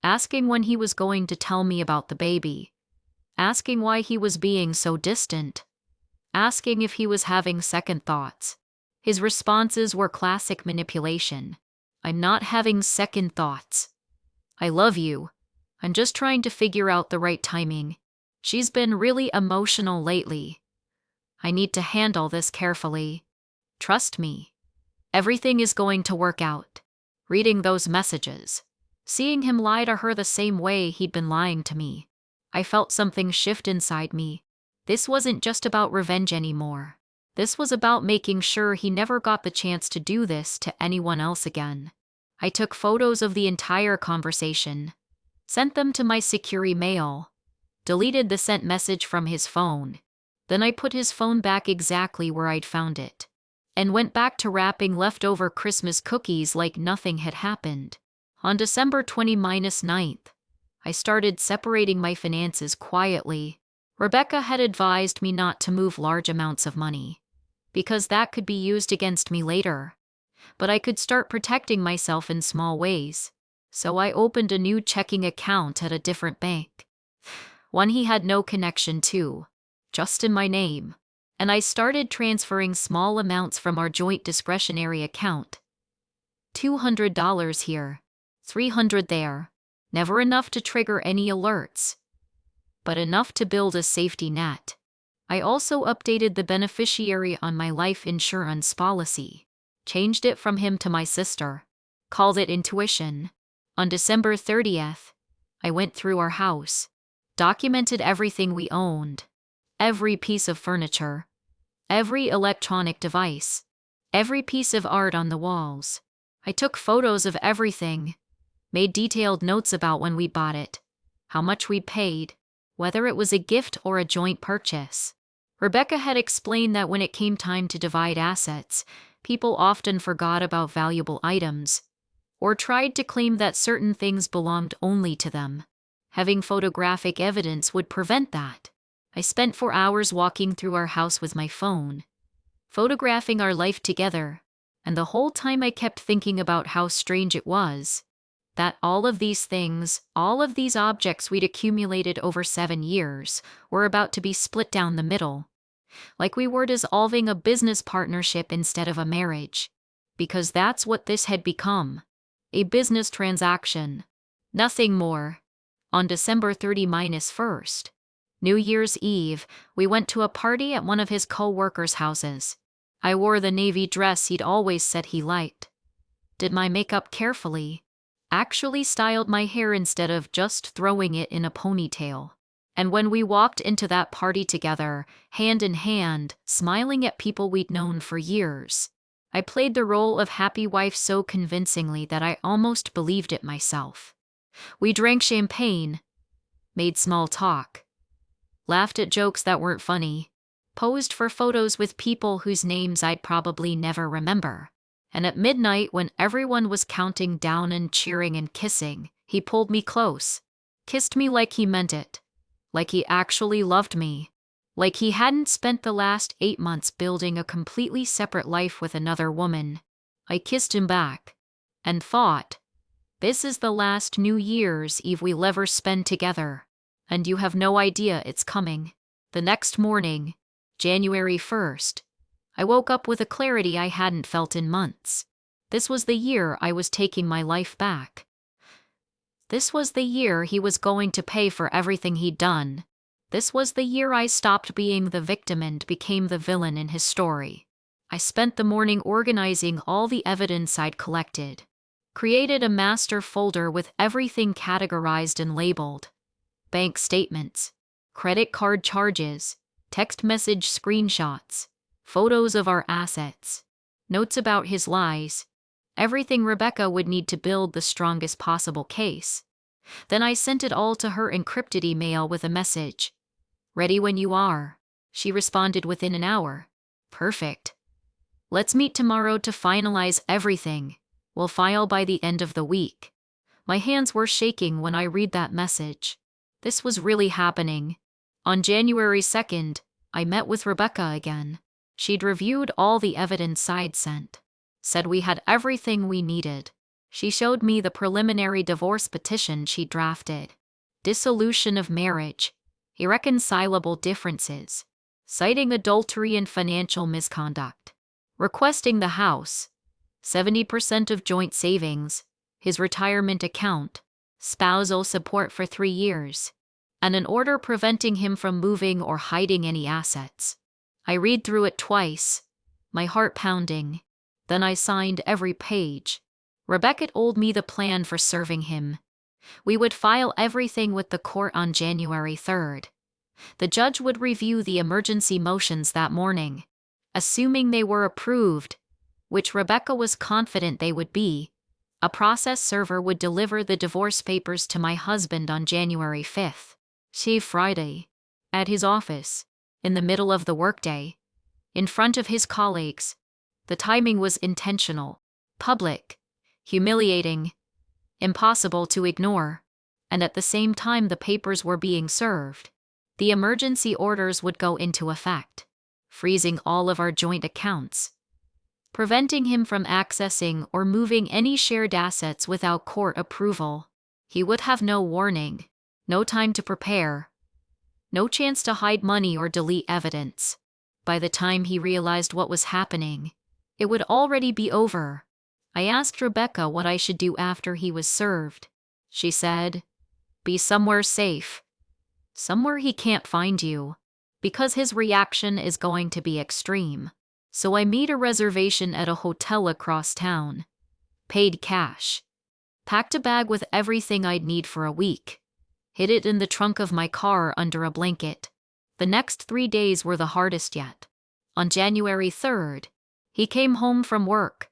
asking when he was going to tell me about the baby, asking why he was being so distant, asking if he was having second thoughts. His responses were classic manipulation. I'm not having second thoughts. I love you. I'm just trying to figure out the right timing. She's been really emotional lately. I need to handle this carefully. Trust me. Everything is going to work out. Reading those messages, seeing him lie to her the same way he'd been lying to me, I felt something shift inside me. This wasn't just about revenge anymore. This was about making sure he never got the chance to do this to anyone else again. I took photos of the entire conversation, sent them to my secure email, deleted the sent message from his phone. Then I put his phone back exactly where I'd found it, and went back to wrapping leftover Christmas cookies like nothing had happened. On December 29th, I started separating my finances quietly. Rebecca had advised me not to move large amounts of money, because that could be used against me later. But I could start protecting myself in small ways. So I opened a new checking account at a different bank, one he had no connection to, just in my name. And I started transferring small amounts from our joint discretionary account. $200 here, $300 there. Never enough to trigger any alerts, but enough to build a safety net. I also updated the beneficiary on my life insurance policy, changed it from him to my sister, called it intuition. On December 30th, I went through our house, documented everything we owned, every piece of furniture, every electronic device, every piece of art on the walls. I took photos of everything, made detailed notes about when we bought it, how much we paid, whether it was a gift or a joint purchase. Rebecca had explained that when it came time to divide assets, people often forgot about valuable items, or tried to claim that certain things belonged only to them. Having photographic evidence would prevent that. I spent 4 hours walking through our house with my phone, photographing our life together, and the whole time I kept thinking about how strange it was that all of these things, all of these objects we'd accumulated over 7 years, were about to be split down the middle. Like we were dissolving a business partnership instead of a marriage. Because that's what this had become. A business transaction. Nothing more. On December 31st, New Year's Eve, we went to a party at one of his co-workers' houses. I wore the navy dress he'd always said he liked. Did my makeup carefully. Actually styled my hair instead of just throwing it in a ponytail. And when we walked into that party together, hand in hand, smiling at people we'd known for years, I played the role of happy wife so convincingly that I almost believed it myself. We drank champagne, made small talk, laughed at jokes that weren't funny, posed for photos with people whose names I'd probably never remember. And at midnight, when everyone was counting down and cheering and kissing, he pulled me close, kissed me like he meant it, like he actually loved me, like he hadn't spent the last 8 months building a completely separate life with another woman. I kissed him back, and thought, this is the last New Year's Eve we'll ever spend together, and you have no idea it's coming. The next morning, January 1st, I woke up with a clarity I hadn't felt in months. This was the year I was taking my life back. This was the year he was going to pay for everything he'd done. This was the year I stopped being the victim and became the villain in his story. I spent the morning organizing all the evidence I'd collected, created a master folder with everything categorized and labeled: bank statements, credit card charges, text message screenshots, photos of our assets, notes about his lies, everything Rebecca would need to build the strongest possible case. Then I sent it all to her encrypted email with a message. Ready when you are. She responded within an hour. Perfect. Let's meet tomorrow to finalize everything. We'll file by the end of the week. My hands were shaking when I read that message. This was really happening. On January 2nd, I met with Rebecca again. She'd reviewed all the evidence I'd sent, said we had everything we needed, She showed me the preliminary divorce petition she drafted. Dissolution of marriage, irreconcilable differences, citing adultery and financial misconduct, requesting the house, 70% of joint savings, his retirement account, spousal support for 3 years, and an order preventing him from moving or hiding any assets. I read through it twice, my heart pounding. Then I signed every page. Rebecca told me the plan for serving him. We would file everything with the court on January 3rd. The judge would review the emergency motions that morning. Assuming they were approved, which Rebecca was confident they would be, a process server would deliver the divorce papers to my husband on January 5th. Friday. At his office, in the middle of the workday, in front of his colleagues. The timing was intentional, public, humiliating, impossible to ignore, and at the same time the papers were being served. The emergency orders would go into effect, freezing all of our joint accounts, preventing him from accessing or moving any shared assets without court approval. He would have no warning, no time to prepare, no chance to hide money or delete evidence. By the time he realized what was happening, it would already be over. I asked Rebecca what I should do after he was served. She said, "Be somewhere safe. Somewhere he can't find you, because his reaction is going to be extreme." So I made a reservation at a hotel across town, paid cash, packed a bag with everything I'd need for a week, hid it in the trunk of my car under a blanket. The next 3 days were the hardest yet. On January 3rd, he came home from work,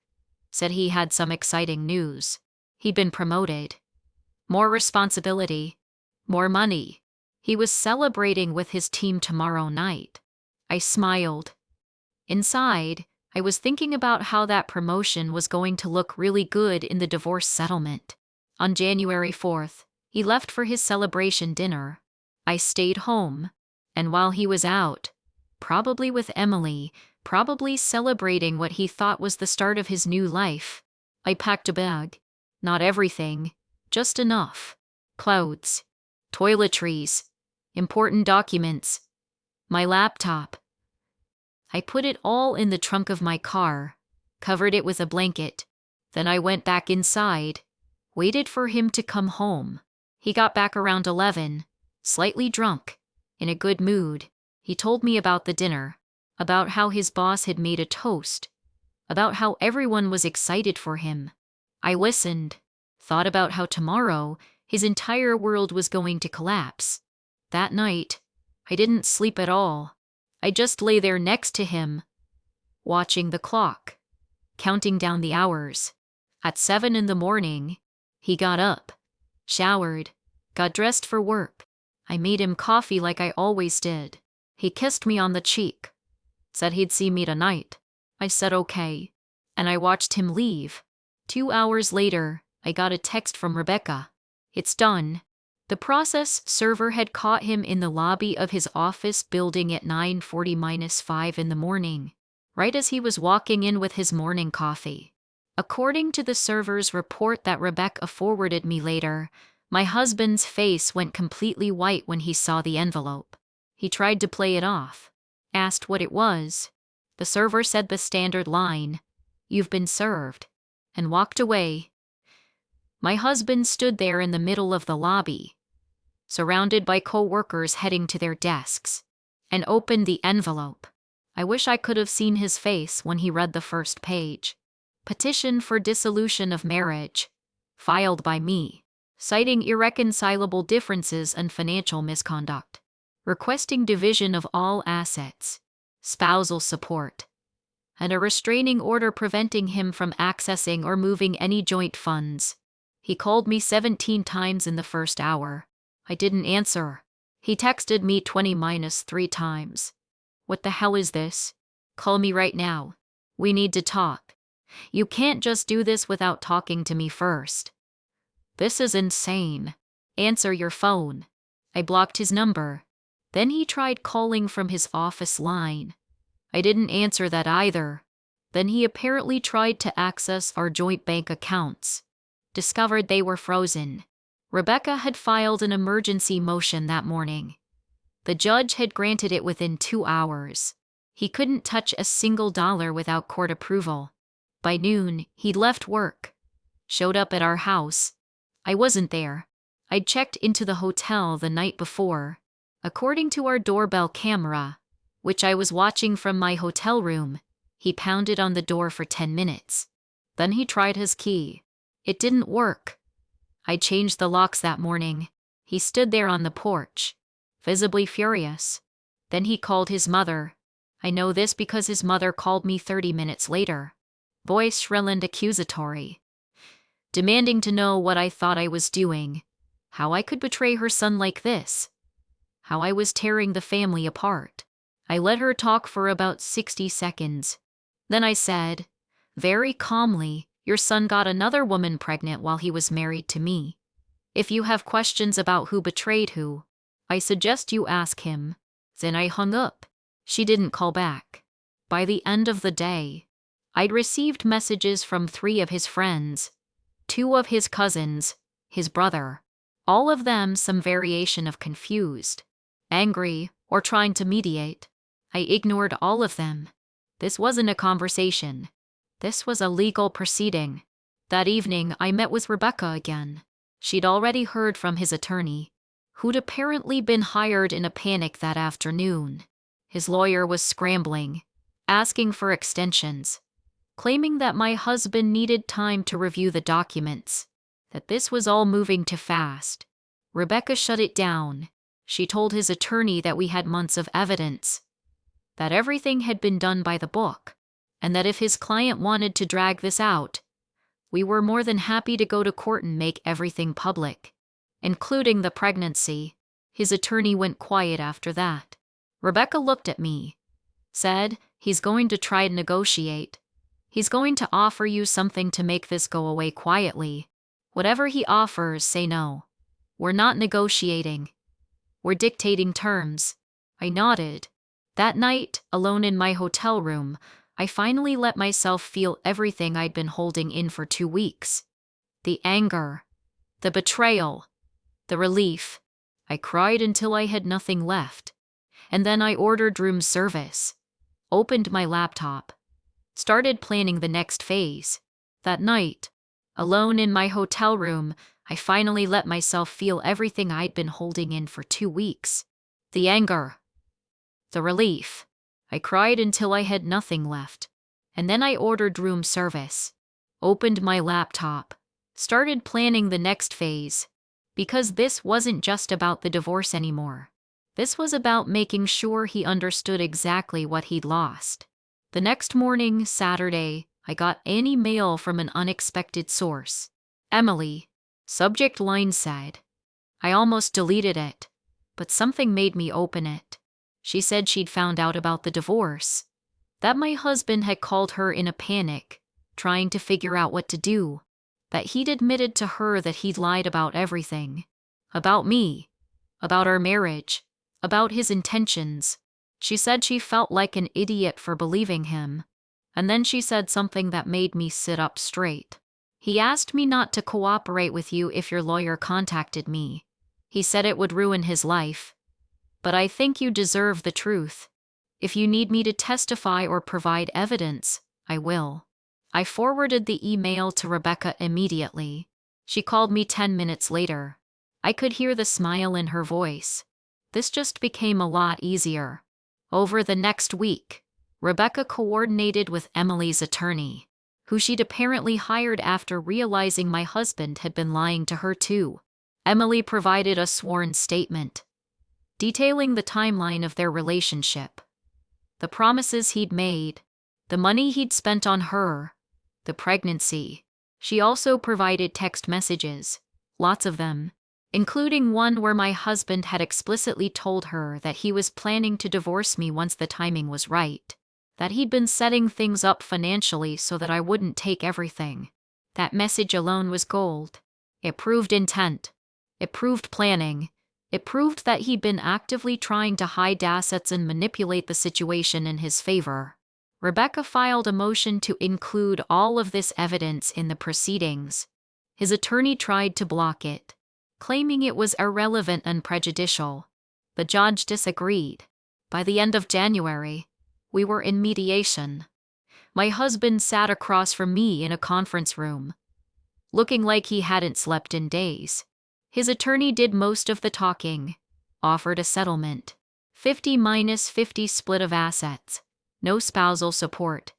said he had some exciting news. He'd been promoted. More responsibility, more money. He was celebrating with his team tomorrow night. I smiled. Inside, I was thinking about how that promotion was going to look really good in the divorce settlement. On January 4th, he left for his celebration dinner. I stayed home, and while he was out, probably with Emily, probably celebrating what he thought was the start of his new life, I packed a bag. Not everything, just enough. Clothes, toiletries, important documents, my laptop. I put it all in the trunk of my car, covered it with a blanket. Then I went back inside, waited for him to come home. He got back around 11, slightly drunk, in a good mood. He told me about the dinner, about how his boss had made a toast, about how everyone was excited for him. I listened, thought about how tomorrow his entire world was going to collapse. That night, I didn't sleep at all. I just lay there next to him, watching the clock, counting down the hours. At 7 in the morning, he got up, showered, got dressed for work. I made him coffee like I always did. He kissed me on the cheek, said he'd see me tonight. I said okay, and I watched him leave. 2 hours later, I got a text from Rebecca. "It's done." The process server had caught him in the lobby of his office building at 9:40-5 in the morning, right as he was walking in with his morning coffee. According to the server's report that Rebecca forwarded me later, my husband's face went completely white when he saw the envelope. He tried to play it off, asked what it was. The server said the standard line, "You've been served," and walked away. My husband stood there in the middle of the lobby, surrounded by co-workers heading to their desks, and opened the envelope. I wish I could have seen his face when he read the first page. Petition for dissolution of marriage, filed by me, citing irreconcilable differences and financial misconduct, requesting division of all assets, spousal support, and a restraining order preventing him from accessing or moving any joint funds. He called me 17 times in the first hour. I didn't answer. He texted me 20-3 times. "What the hell is this? Call me right now. We need to talk. You can't just do this without talking to me first. This is insane. Answer your phone." I blocked his number. Then he tried calling from his office line. I didn't answer that either. Then he apparently tried to access our joint bank accounts. discovered they were frozen. Rebecca had filed an emergency motion that morning. The judge had granted it within 2 hours. He couldn't touch a single dollar without court approval. By noon, he'd left work. Showed up at our house. I wasn't there. I'd checked into the hotel the night before. According to our doorbell camera, which I was watching from my hotel room, he pounded on the door for 10 minutes. Then he tried his key. It didn't work. I changed the locks that morning. He stood there on the porch, visibly furious. Then he called his mother. I know this because his mother called me 30 minutes later. Voice shrill and accusatory, demanding to know what I thought I was doing, how I could betray her son like this, how I was tearing the family apart. I let her talk for about 60 seconds. Then I said, very calmly, your son got another woman pregnant while he was married to me. If you have questions about who betrayed who, I suggest you ask him. Then I hung up. She didn't call back. By the end of the day, I'd received messages from 3 of his friends, 2 of his cousins, his brother, all of them some variation of confused, angry, or trying to mediate. I ignored all of them. This wasn't a conversation. This was a legal proceeding. That evening, I met with Rebecca again. She'd already heard from his attorney, who'd apparently been hired in a panic that afternoon. His lawyer was scrambling, asking for extensions, claiming that my husband needed time to review the documents, that this was all moving too fast. Rebecca shut it down. She told his attorney that we had months of evidence, that everything had been done by the book, and that if his client wanted to drag this out, we were more than happy to go to court and make everything public, including the pregnancy. His attorney went quiet after that. Rebecca looked at me, said, he's going to try to negotiate. He's going to offer you something to make this go away quietly. Whatever he offers, say no. We're not negotiating. We're dictating terms. I nodded. That night, alone in my hotel room, I finally let myself feel everything I'd been holding in for 2 weeks. The anger, the betrayal, the relief. I cried until I had nothing left. And then I ordered room service, opened my laptop, started planning the next phase. That night, alone in my hotel room, I finally let myself feel everything I'd been holding in for 2 weeks. The anger, the relief. I cried until I had nothing left. And then I ordered room service, opened my laptop, started planning the next phase. Because this wasn't just about the divorce anymore. This was about making sure he understood exactly what he'd lost. The next morning, Saturday, I got an email from an unexpected source. Emily. Subject line said. I almost deleted it, but something made me open it. She said she'd found out about the divorce, that my husband had called her in a panic, trying to figure out what to do, that he'd admitted to her that he'd lied about everything, about me, about our marriage, about his intentions. She said she felt like an idiot for believing him, and then she said something that made me sit up straight. He asked me not to cooperate with you if your lawyer contacted me. He said it would ruin his life. But I think you deserve the truth. If you need me to testify or provide evidence, I will. I forwarded the email to Rebecca immediately. She called me 10 minutes later. I could hear the smile in her voice. This just became a lot easier. Over the next week, Rebecca coordinated with Emily's attorney, who she'd apparently hired after realizing my husband had been lying to her too. Emily provided a sworn statement, detailing the timeline of their relationship, the promises he'd made, the money he'd spent on her, the pregnancy. She also provided text messages, lots of them, including one where my husband had explicitly told her that he was planning to divorce me once the timing was right, that he'd been setting things up financially so that I wouldn't take everything. That message alone was gold. It proved intent. It proved planning. It proved that he'd been actively trying to hide assets and manipulate the situation in his favor. Rebecca filed a motion to include all of this evidence in the proceedings. His attorney tried to block it, claiming it was irrelevant and prejudicial. The judge disagreed. By the end of January, we were in mediation. My husband sat across from me in a conference room, looking like he hadn't slept in days. His attorney did most of the talking, offered a settlement. 50-50 split of assets. No spousal support.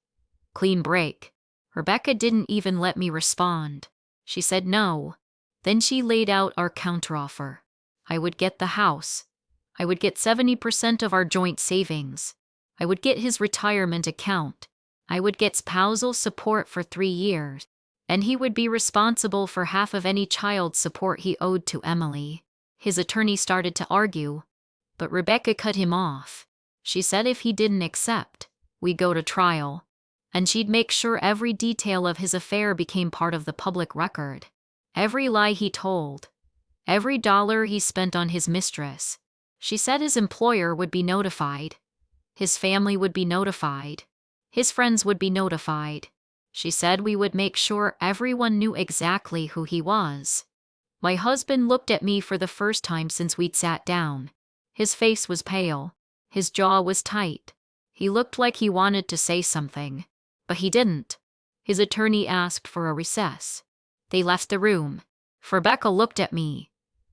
Clean break. Rebecca didn't even let me respond. She said no. Then she laid out our counteroffer. I would get the house. I would get 70% of our joint savings. I would get his retirement account. I would get spousal support for 3 years. And he would be responsible for half of any child support he owed to Emily. His attorney started to argue, but Rebecca cut him off. She said if he didn't accept, we'd go to trial, and she'd make sure every detail of his affair became part of the public record. Every lie he told, every dollar he spent on his mistress. She said his employer would be notified. His family would be notified. His friends would be notified. She said we would make sure everyone knew exactly who he was. My husband looked at me for the first time since we'd sat down. His face was pale. His jaw was tight. He looked like he wanted to say something, but he didn't. His attorney asked for a recess. They left the room. Rebecca looked at me,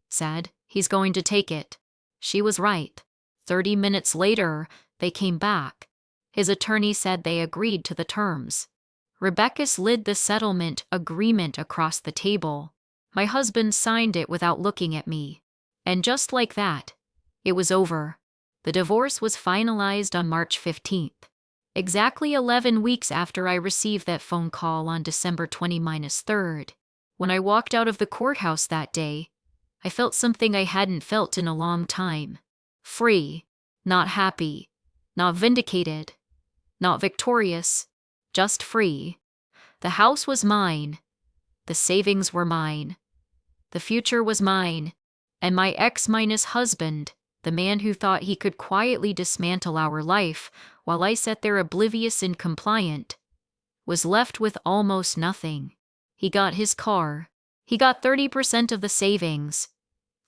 said, "He's going to take it." She was right. 30 minutes later, they came back. His attorney said they agreed to the terms. Rebecca slid the settlement agreement across the table. My husband signed it without looking at me. And just like that, it was over. The divorce was finalized on March 15th. Exactly 11 weeks after I received that phone call on December 20-3rd. When I walked out of the courthouse that day, I felt something I hadn't felt in a long time. Free, not happy, not vindicated, not victorious, just free. The house was mine. The savings were mine. The future was mine. And my ex-husband, the man who thought he could quietly dismantle our life while I sat there oblivious and compliant, was left with almost nothing. He got his car. He got 30% of the savings,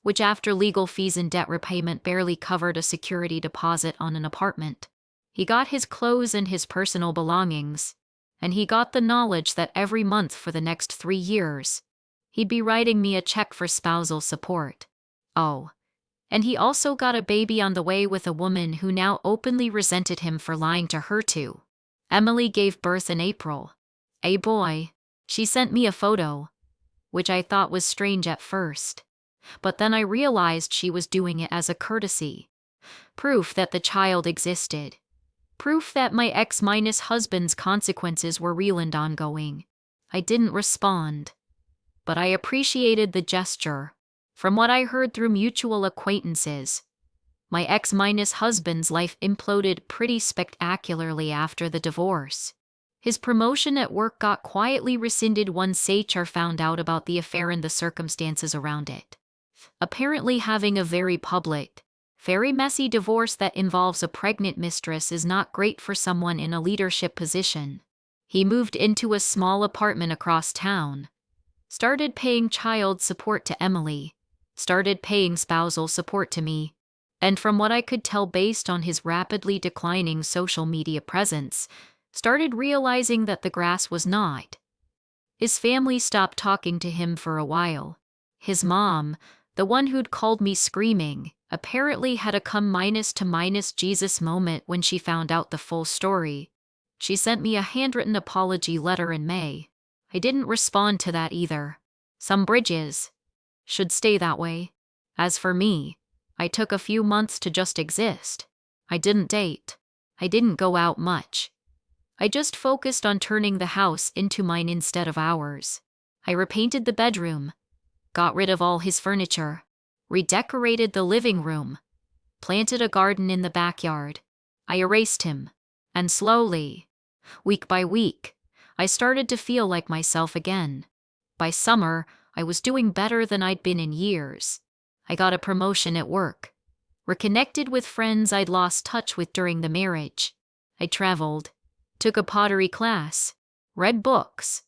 which after legal fees and debt repayment barely covered a security deposit on an apartment. He got his clothes and his personal belongings, and he got the knowledge that every month for the next 3 years, he'd be writing me a check for spousal support. Oh, and he also got a baby on the way with a woman who now openly resented him for lying to her too. Emily gave birth in April. A boy. She sent me a photo, which I thought was strange at first. But then I realized she was doing it as a courtesy. Proof that the child existed. Proof that my ex-husband's consequences were real and ongoing. I didn't respond, but I appreciated the gesture. From what I heard through mutual acquaintances, my ex-husband's life imploded pretty spectacularly after the divorce. His promotion at work got quietly rescinded once HR found out about the affair and the circumstances around it. Apparently having a very public, very messy divorce that involves a pregnant mistress is not great for someone in a leadership position. He moved into a small apartment across town, started paying child support to Emily, started paying spousal support to me, and from what I could tell based on his rapidly declining social media presence, started realizing that the grass was not. His family stopped talking to him for a while. His mom, the one who'd called me screaming, apparently had a come Jesus moment when she found out the full story. She sent me a handwritten apology letter in May. I didn't respond to that either. Some bridges should stay that way. As for me, I took a few months to just exist. I didn't date. I didn't go out much. I just focused on turning the house into mine instead of ours. I repainted the bedroom, got rid of all his furniture, redecorated the living room, planted a garden in the backyard. I erased him, and slowly, week by week, I started to feel like myself again. By summer, I was doing better than I'd been in years. I got a promotion at work, reconnected with friends I'd lost touch with during the marriage. I traveled, took a pottery class, read books,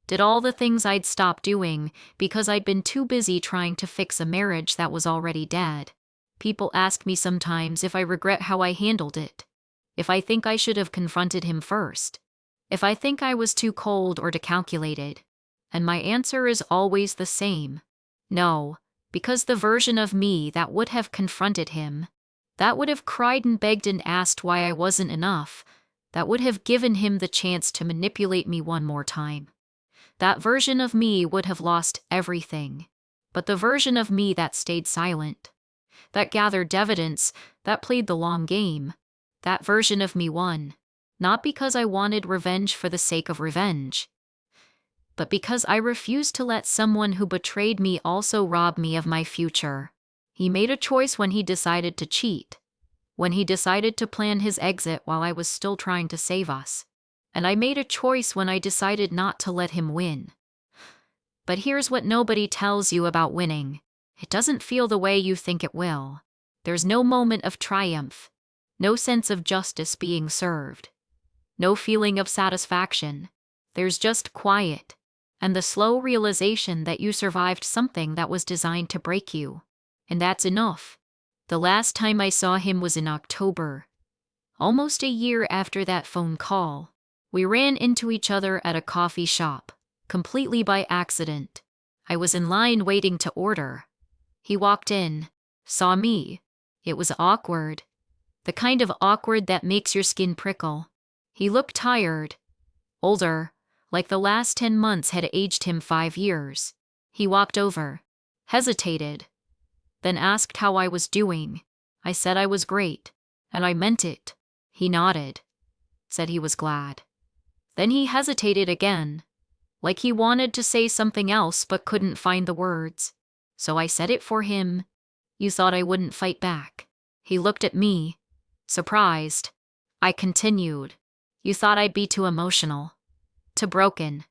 Did all the things I'd stopped doing because I'd been too busy trying to fix a marriage that was already dead. People ask me sometimes if I regret how I handled it, if I think I should have confronted him first, if I think I was too cold or decalculated. And my answer is always the same. No, because the version of me that would have confronted him, that would have cried and begged and asked why I wasn't enough, that would have given him the chance to manipulate me one more time. That version of me would have lost everything. But the version of me that stayed silent, that gathered evidence, that played the long game, that version of me won. Not because I wanted revenge for the sake of revenge, but because I refused to let someone who betrayed me also rob me of my future. He made a choice when he decided to cheat, when he decided to plan his exit while I was still trying to save us. And I made a choice when I decided not to let him win. But here's what nobody tells you about winning. It doesn't feel the way you think it will. There's no moment of triumph, no sense of justice being served, no feeling of satisfaction. There's just quiet, and the slow realization that you survived something that was designed to break you. And that's enough. The last time I saw him was in October, almost a year after that phone call. We ran into each other at a coffee shop, completely by accident. I was in line waiting to order. He walked in, saw me. It was awkward. The kind of awkward that makes your skin prickle. He looked tired, older, like the last 10 months had aged him 5 years. He walked over, hesitated, then asked how I was doing. I said I was great, and I meant it. He nodded, said he was glad. Then he hesitated again, like he wanted to say something else but couldn't find the words. So I said it for him. You thought I wouldn't fight back. He looked at me, surprised. I continued. You thought I'd be too emotional, too broken,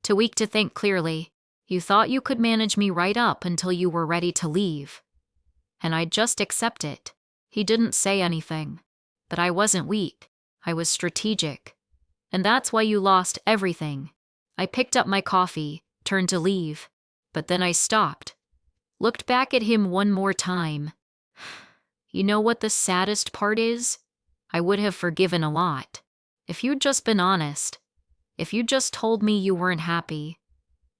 too weak to think clearly. You thought you could manage me right up until you were ready to leave. And I'd just accept it. He didn't say anything. But I wasn't weak. I was strategic. And that's why you lost everything. I picked up my coffee, turned to leave. But then I stopped. Looked back at him one more time. You know what the saddest part is? I would have forgiven a lot. If you'd just been honest. If you'd just told me you weren't happy.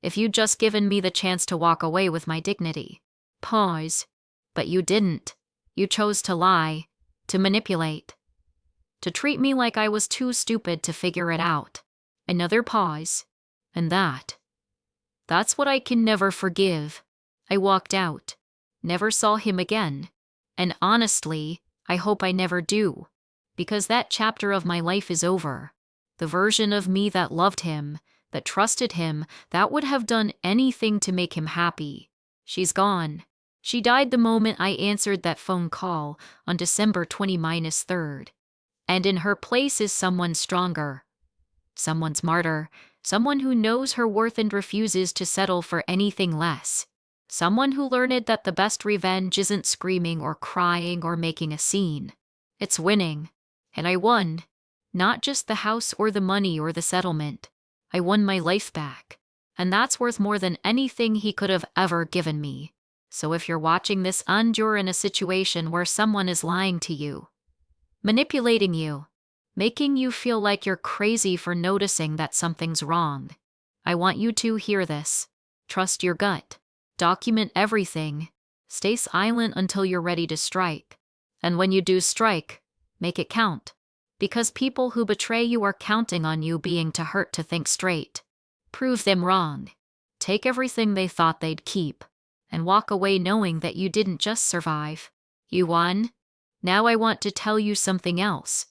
If you'd just given me the chance to walk away with my dignity. Pause. But you didn't. You chose to lie, to manipulate, to treat me like I was too stupid to figure it out. Another pause. And that's what I can never forgive. I walked out, never saw him again. And honestly, I hope I never do. Because that chapter of my life is over. The version of me that loved him, that trusted him, that would have done anything to make him happy. She's gone. She died the moment I answered that phone call on December 20-3rd. And in her place is someone stronger. Someone smarter. Someone who knows her worth and refuses to settle for anything less. Someone who learned that the best revenge isn't screaming or crying or making a scene. It's winning. And I won. Not just the house or the money or the settlement. I won my life back. And that's worth more than anything he could have ever given me. So if you're watching this and you're in a situation where someone is lying to you, manipulating you, making you feel like you're crazy for noticing that something's wrong, I want you to hear this. Trust your gut. Document everything. Stay silent until you're ready to strike. And when you do strike, make it count. Because people who betray you are counting on you being too hurt to think straight. Prove them wrong. Take everything they thought they'd keep. And walk away knowing that you didn't just survive. You won. Now I want to tell you something else.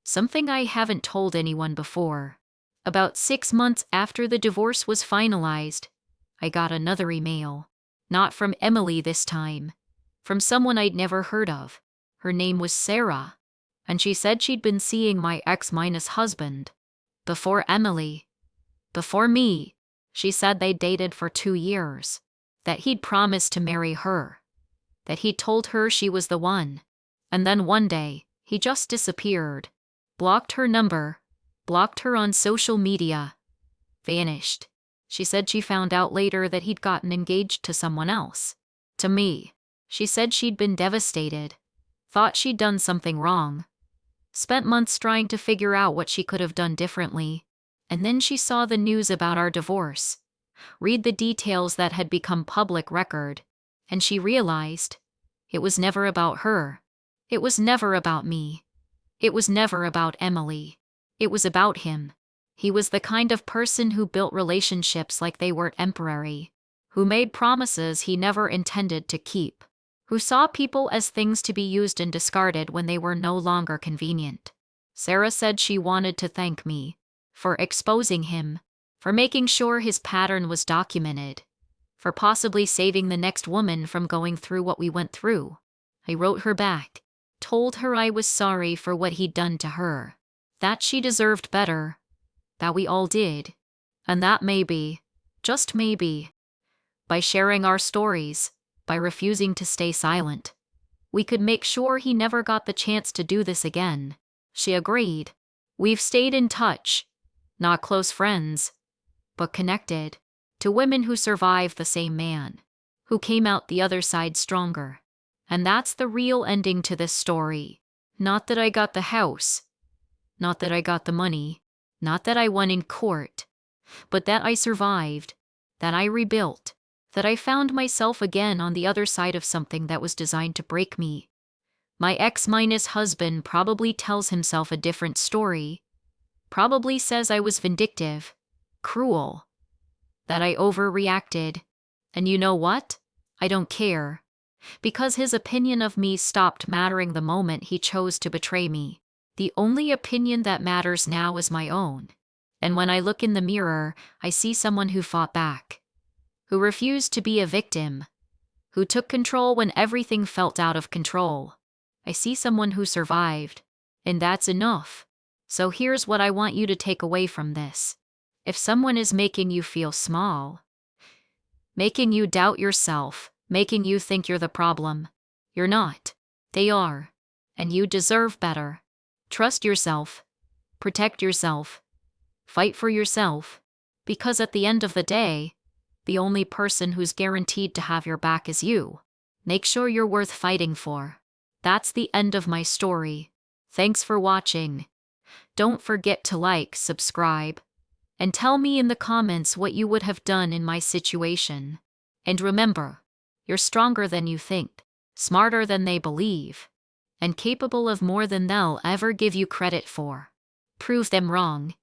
Something I haven't told anyone before. About 6 months after the divorce was finalized, I got another email. Not from Emily this time. From someone I'd never heard of. Her name was Sarah. And she said she'd been seeing my ex-husband. Before Emily. Before me. She said they'd dated for 2 years. That he'd promised to marry her. That he'd told her she was the one. And then one day, he just disappeared. Blocked her number. Blocked her on social media. Vanished. She said she found out later that he'd gotten engaged to someone else. To me, she said she'd been devastated, thought she'd done something wrong, spent months trying to figure out what she could have done differently, and then she saw the news about our divorce, read the details that had become public record, and she realized it was never about her. It was never about me. It was never about Emily. It was about him. He was the kind of person who built relationships like they were temporary, who made promises he never intended to keep, who saw people as things to be used and discarded when they were no longer convenient. Sarah said she wanted to thank me for exposing him, for making sure his pattern was documented, for possibly saving the next woman from going through what we went through. I wrote her back, told her I was sorry for what he'd done to her, that she deserved better, that we all did, and that maybe, just maybe, by sharing our stories, by refusing to stay silent, we could make sure he never got the chance to do this again. She agreed. We've stayed in touch, not close friends, but connected, to women who survived the same man, who came out the other side stronger. And that's the real ending to this story. Not that I got the house, not that I got the money, not that I won in court, but that I survived, that I rebuilt, that I found myself again on the other side of something that was designed to break me. My ex-husband probably tells himself a different story, probably says I was vindictive, cruel, that I overreacted, and you know what? I don't care, because his opinion of me stopped mattering the moment he chose to betray me. The only opinion that matters now is my own. And when I look in the mirror, I see someone who fought back, who refused to be a victim, who took control when everything felt out of control. I see someone who survived, and that's enough. So here's what I want you to take away from this. If someone is making you feel small, making you doubt yourself, making you think you're the problem, you're not. They are. And you deserve better. Trust yourself. Protect yourself. Fight for yourself. Because at the end of the day, the only person who's guaranteed to have your back is you. Make sure you're worth fighting for. That's the end of my story. Thanks for watching. Don't forget to like, subscribe, and tell me in the comments what you would have done in my situation. And remember, you're stronger than you think, smarter than they believe, and capable of more than they'll ever give you credit for. Prove them wrong.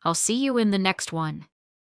I'll see you in the next one.